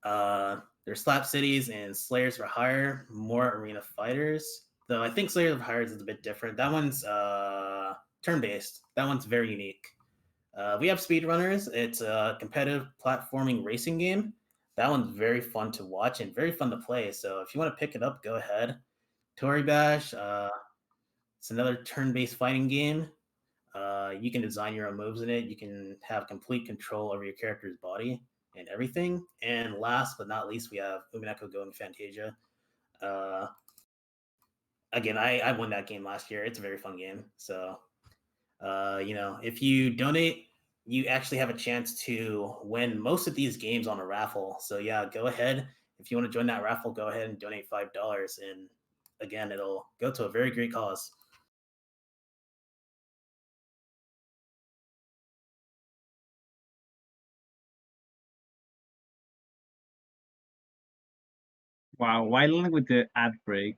There's Slap Cities and Slayers for Hire, more arena fighters. Though I think Slayers for Hire is a bit different. That one's turn based. That one's very unique. We have Speedrunners. It's a competitive platforming racing game. That one's very fun to watch and very fun to play. So if you want to pick it up, go ahead. Toriwage. It's another turn-based fighting game. You can design your own moves in it. You can have complete control over your character's body and everything. And last but not least, we have Umineko Going Fantasia. Uh, again, I won that game last year. It's a very fun game. So, if you donate, you actually have a chance to win most of these games on a raffle. So, yeah, go ahead. If you want to join that raffle, go ahead and donate $5. And again, it'll go to a very great cause. Wow, Wildland with the ad break.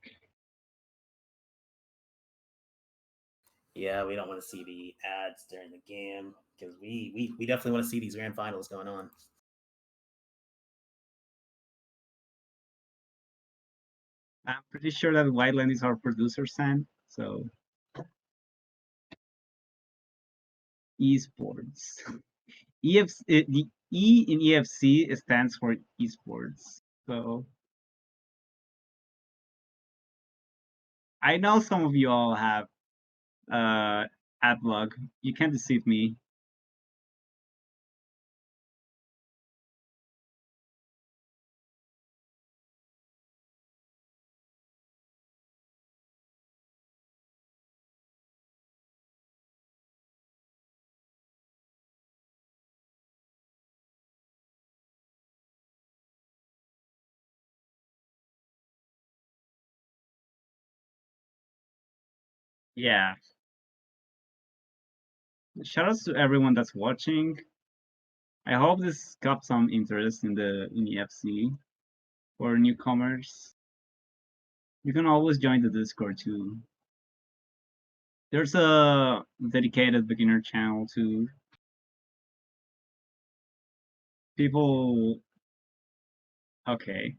Yeah, we don't want to see the ads during the game because we definitely want to see these grand finals going on. I'm pretty sure that Wildland is our producer, Sam. So esports. The E in EFC stands for esports. So I know some of you all have ad block. You can't deceive me. Yeah. Shout outs to everyone that's watching. I hope this got some interest in the EFC for newcomers. You can always join the Discord too. There's a dedicated beginner channel too. People, okay.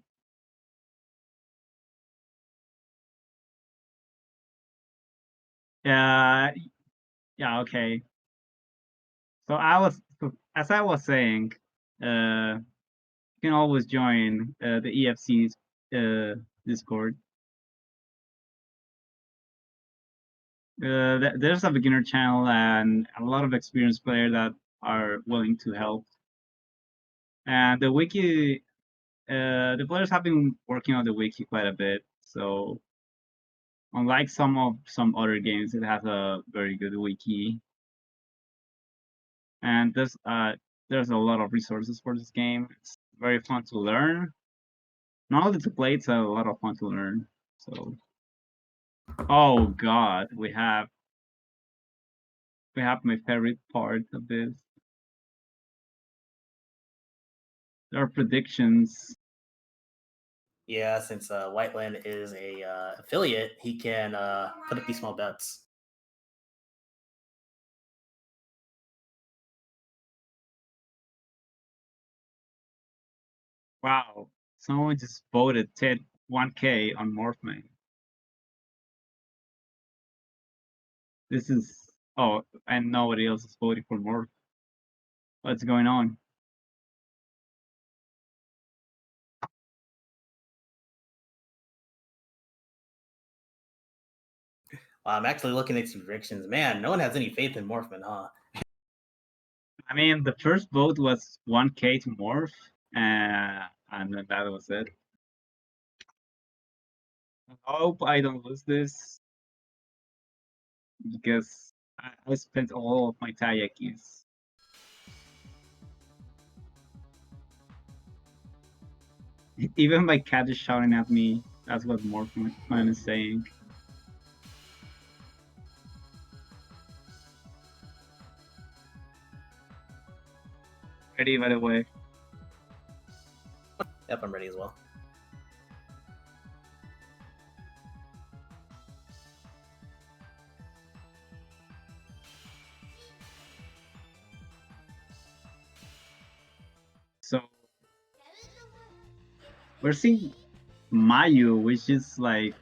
Yeah, yeah, okay. As I was saying, you can always join the EFC's Discord. There's a beginner channel and a lot of experienced players that are willing to help. And the wiki, the players have been working on the wiki quite a bit. So unlike some other games, it has a very good wiki. And there's a lot of resources for this game. It's very fun to learn. Not only to play, it's a lot of fun to learn. So, oh god, we have my favorite part of this. There are predictions. Yeah, since Whiteland is a affiliate, he can put up these small bets. Wow, someone just voted 1K on Morfman. This is Oh, and nobody else is voting for Morph. What's going on? I'm actually looking at these predictions. Man, no one has any faith in Morfman, huh? I mean, the first vote was 1K to Morph, and then that was it. I hope I don't lose this because I spent all of my Taiyakis. Even my cat is shouting at me. That's what Morphman is saying. Ready, by the way. Yep, I'm ready as well. So we're seeing Mayu, which is like,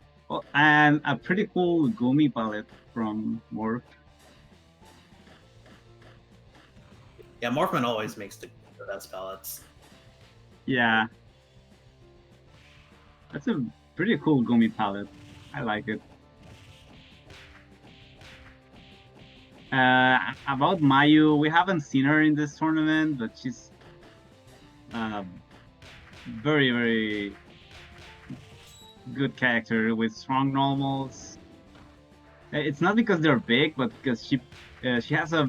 and a pretty cool Gumi palette from Morph. Yeah, Morfman always makes the best palettes. Yeah. That's a pretty cool Gumi palette. I like it. About Mayu, we haven't seen her in this tournament, but she's very, very good character with strong normals. It's not because they're big, but because she has a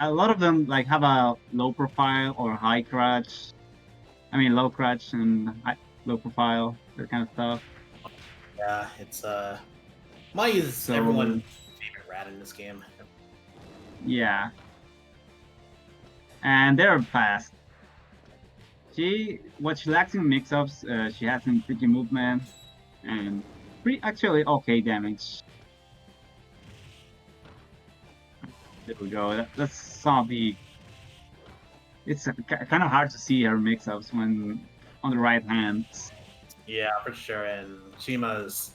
lot of them like have a low profile or high crutch. I mean, low crutch and low profile, that kind of stuff. Yeah, it's Mayu's everyone's favorite rat in this game. Yeah, and they're fast. What she lacks in mix-ups, she has in pretty movement and pretty actually okay damage. There we go. That's some of the. It's kind of hard to see her mix-ups when on the right hand. Yeah, for sure. And Shima's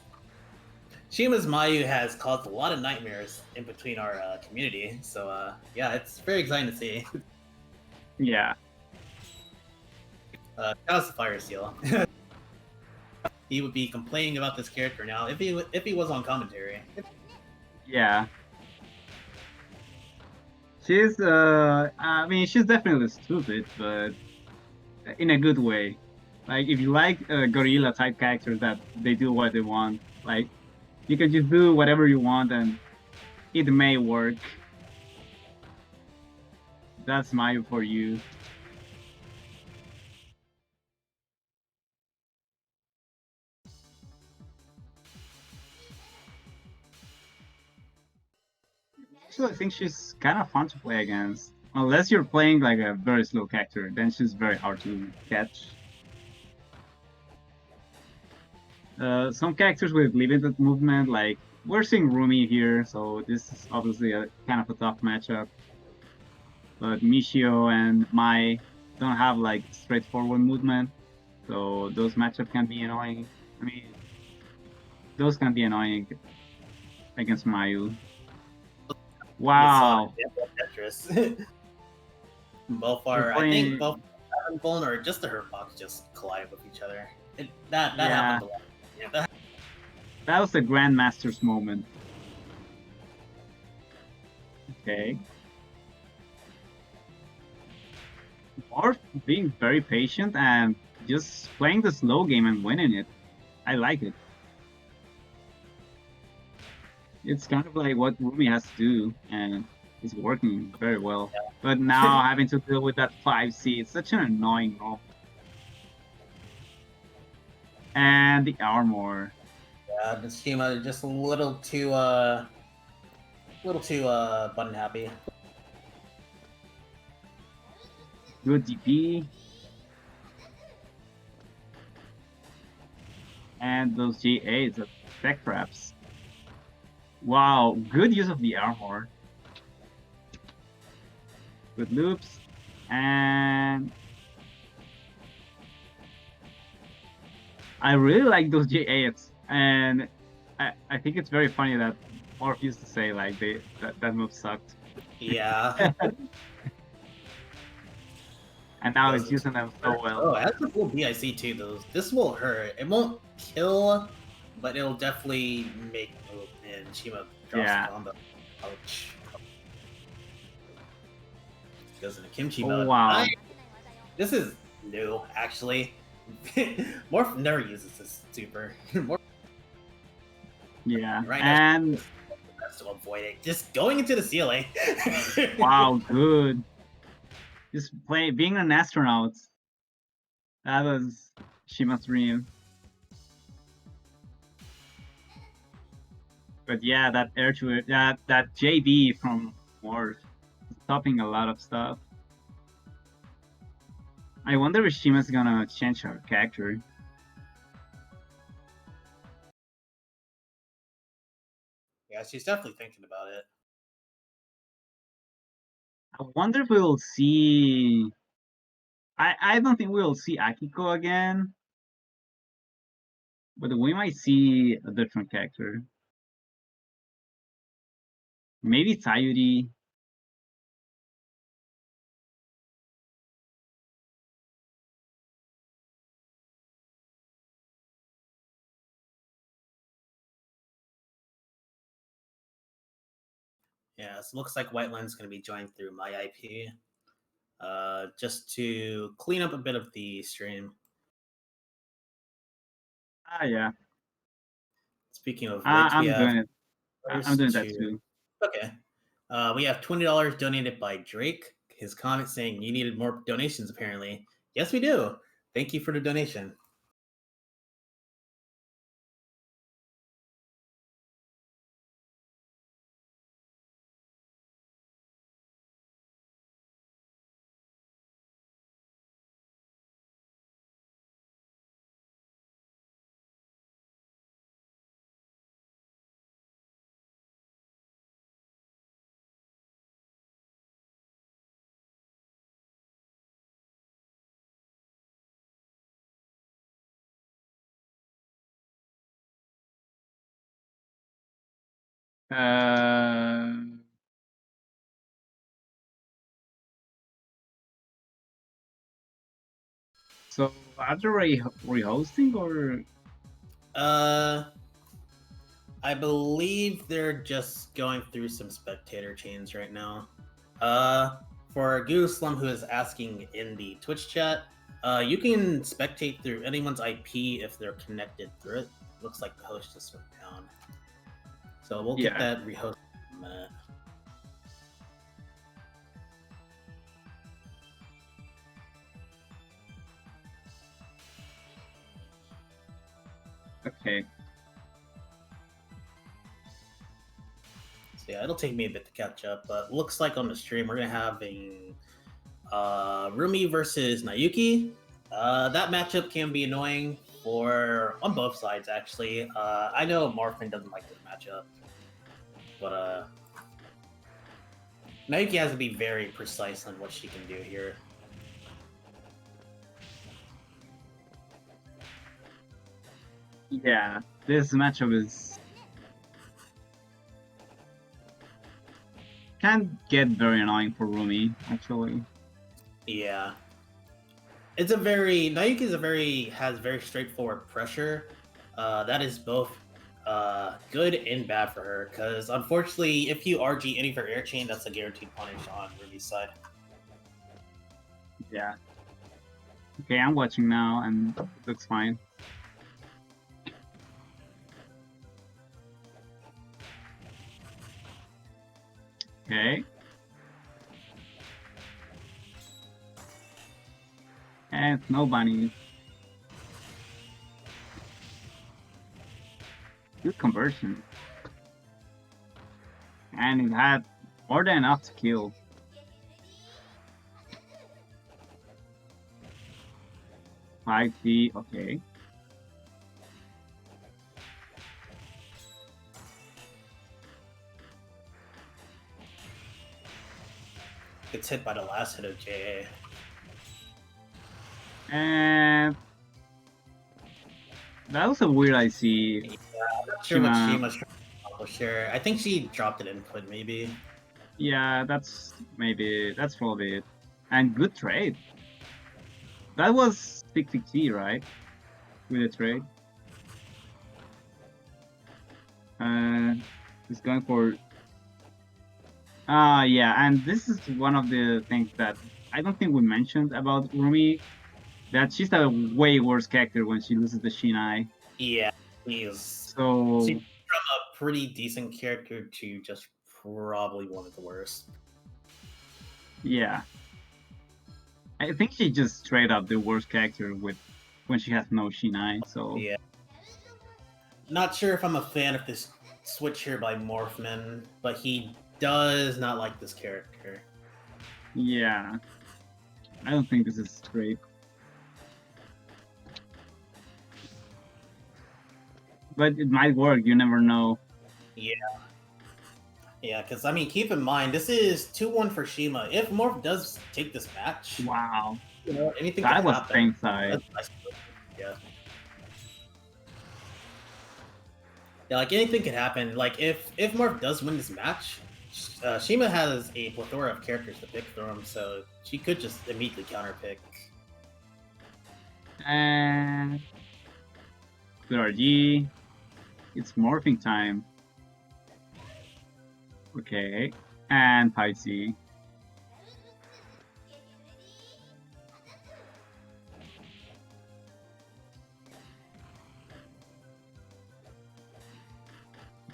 Mayu has caused a lot of nightmares in between our community. So yeah, it's very exciting to see. Yeah. Shout out to Fire Seal. He would be complaining about this character now if he was on commentary. Yeah. She's I mean she's definitely stupid, but in a good way. Like if you like gorilla type characters that they do what they want, like you can just do whatever you want and it may work. That's Mayu for you. So I think she's kind of fun to play against. Unless you're playing like a very slow character, then she's very hard to catch. Some characters with limited movement, like we're seeing Roomie here, so this is obviously a kind of a tough matchup. But Michio and Mai don't have like straightforward movement, so those matchups can be annoying. I mean, those can be annoying against Mayu. Wow. Both are, I think, both Bone or just the Hurtbox just collide with each other. That happened a lot. Yeah, that was the Grandmaster's moment. Okay. Morph being very patient and just playing the slow game and winning it. I like it. It's kind of like what Roomie has to do, and it's working very well. Yeah. But now having to deal with that 5C, it's such an annoying roll. And the armor. Yeah, the schema just a little too button happy. Good DP. And those GAs, the tech traps. Wow, good use of the armor. Good loops. And I really like those GAs. And I think it's very funny that Morph used to say like that move sucked, Yeah. and now it's Doesn't using them so well. Oh, it has a cool BIC too, though. This will hurt. It won't kill, but it'll definitely make move, and Shima drops Yeah. the combo. Ouch. Goes into kimchi Oh mode. wow. This is new, actually. Morph never uses this super. Morph Yeah. right now And has to avoid it. Just going into the ceiling. wow, good. Just being an astronaut. That was Shima's dream. But yeah, that air to air, that JD from Morph is stopping a lot of stuff. I wonder if Shima's gonna change her character. Yeah, she's definitely thinking about it. I wonder if we'll see. I don't think we'll see Akiko again, but we might see a different character. Maybe Sayuri. Yeah, so it looks like Whiteland's going to be joined through my IP. Just to clean up a bit of the stream. Ah, yeah. Speaking of which, I'm doing it. I'm doing that too. Okay. We have $20 donated by Drake. His comment saying you needed more donations, apparently. Yes, we do. Thank you for the donation. So are they rehosting or? I believe they're just going through some spectator chains right now. For Guslam, who is asking in the Twitch chat, you can spectate through anyone's IP if they're connected through it. Looks like the host just went down. So we'll get that rehosted in a minute. Okay. So yeah, it'll take me a bit to catch up, but looks like on the stream we're gonna have a Roomie versus Nyuki. That matchup can be annoying on both sides actually. I know Morfman doesn't like this matchup, but Nyuki has to be very precise on what she can do here. Yeah, this matchup is can get very annoying for Roomie, actually. Yeah. Nyuki has very straightforward pressure. That is both good and bad for her, because unfortunately, if you RG any of her air chain, that's a guaranteed punish on Ruby's side. Yeah. Okay, I'm watching now, and it looks fine. Okay. And no bunnies. Good conversion. And it had more than enough to kill. Five feet, okay. Gets hit by the last hit of JA. And that was a weird IC. Yeah, I'm not sure what Shima's trying to Oh, sure. I think she dropped an input, maybe. Yeah, that's probably it. And good trade. That was 60T, right? With a trade. It's going for. Yeah, and this is one of the things that I don't think we mentioned about Roomie. That she's a way worse character when she loses the Shinai. Yeah, she's So from a pretty decent character to just probably one of the worst. yeah, I think she just straight up the worst character with when she has no Shinai. So Yeah. Not sure if I'm a fan of this switch here by Morfman, but he does not like this character. yeah, I don't think this is great. But it might work. You never know. Yeah. Yeah, because, I mean, keep in mind, this is 2-1 for Shima. If Morph does take this match, Wow, anything that could was happen. side. Yeah. Yeah, like, anything could happen. Like, if Morph does win this match, Shima has a plethora of characters to pick from, so she could just immediately counterpick. And good RG. It's morphing time. Okay, and Pisces.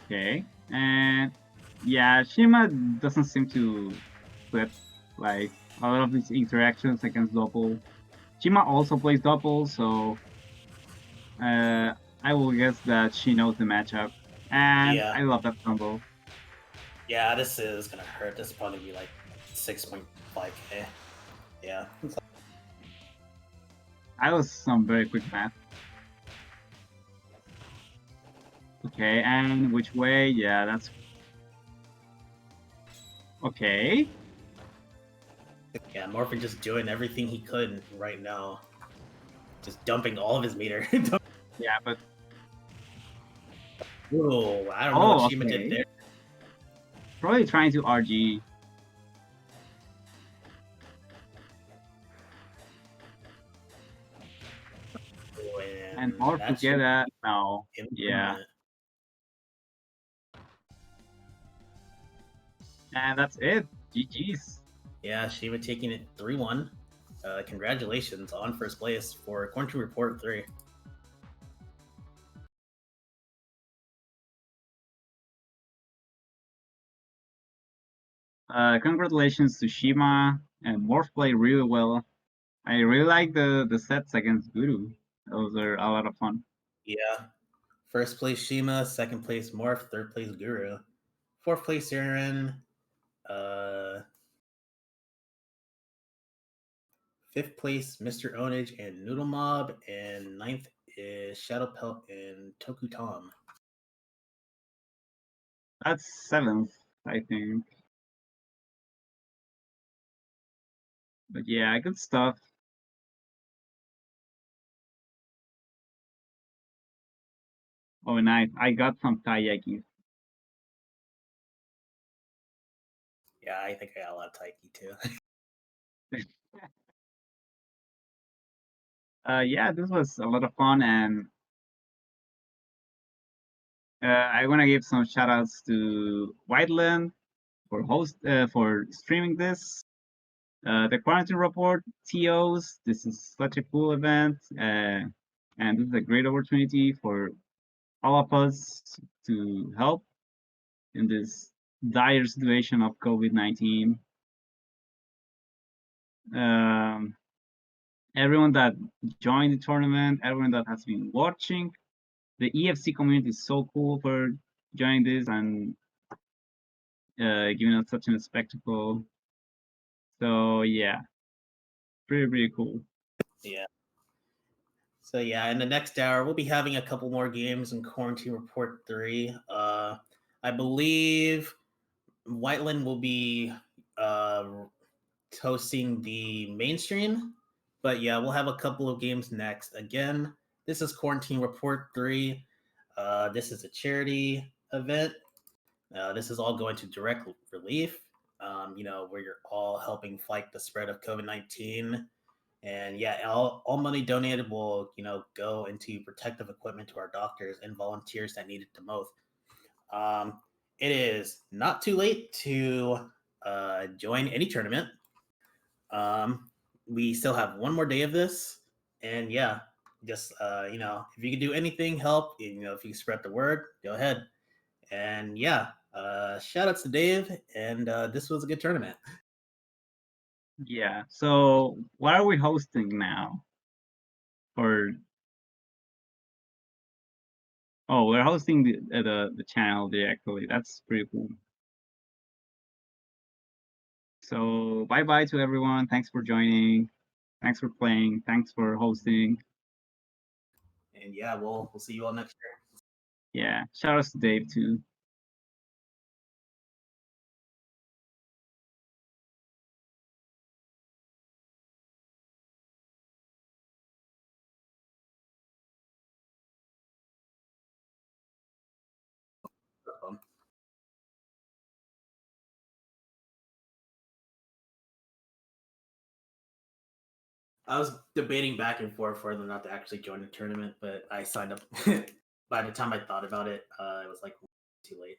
Okay, and yeah, Shima doesn't seem to flip like a lot of these interactions against Doppel. Shima also plays Doppel, so I will guess that she knows the matchup, and Yeah. I love that combo. Yeah, this is gonna hurt. This is probably be like 6.5k. Yeah. I was some very quick math. Okay, and which way? Yeah, that's okay. Yeah, Morphin just doing everything he could right now. Just dumping all of his meter. Yeah, but Whoa, I don't know what Shima did okay. there. Probably trying to RG. Oh, And more that should together. be No. Yeah. improvement. And that's it. GG's. Yeah, Shima taking it 3-1. Congratulations on first place for Quarantine Report 3. Congratulations to Shima and Morph played really well. I really like the sets against Guru. Those are a lot of fun. Yeah. First place Shima, second place Morph, third place Guru. Fourth place Aaron. Fifth place Mr. Onage and Noodle Mob, and ninth is Shadow Pelt and Tokutom. That's seventh, I think. But yeah, good stuff. Oh, nice. I got some taiyaki. Yeah, I think I got a lot of Taiki too. Yeah, this was a lot of fun, and I want to give some shout outs to Whiteland for streaming this. The Quarantine Report TOs. This is such a cool event, and this is a great opportunity for all of us to help in this dire situation of COVID-19. Um, Everyone that joined the tournament, everyone that has been watching, the EFC community is so cool for joining this and giving us such a spectacle. So yeah, pretty cool. Yeah. So yeah, in the next hour, we'll be having a couple more games in Quarantine Report 3. I believe Whiteland will be hosting the mainstream. But yeah, we'll have a couple of games next. Again, this is Quarantine Report 3. This is a charity event. This is all going to direct relief. Where you're all helping fight the spread of COVID-19. And yeah, all money donated will, go into protective equipment to our doctors and volunteers that need it the most. Um, it is not too late to join any tournament. We still have one more day of this, and yeah, just if you can do anything, help. If you can spread the word, go ahead. And yeah, shout outs to Dave, and this was a good tournament. Yeah. So what are we hosting now? Or oh, we're hosting the channel directly. That's pretty cool. So bye bye to everyone. Thanks for joining. Thanks for playing. Thanks for hosting. And yeah, we'll see you all next year. Yeah. Shout outs to Dave too. I was debating back and forth whether or not to actually join the tournament, but I signed up. By the time I thought about it, it was like too late.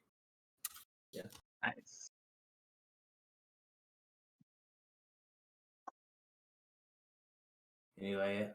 Yeah. Nice. Anyway,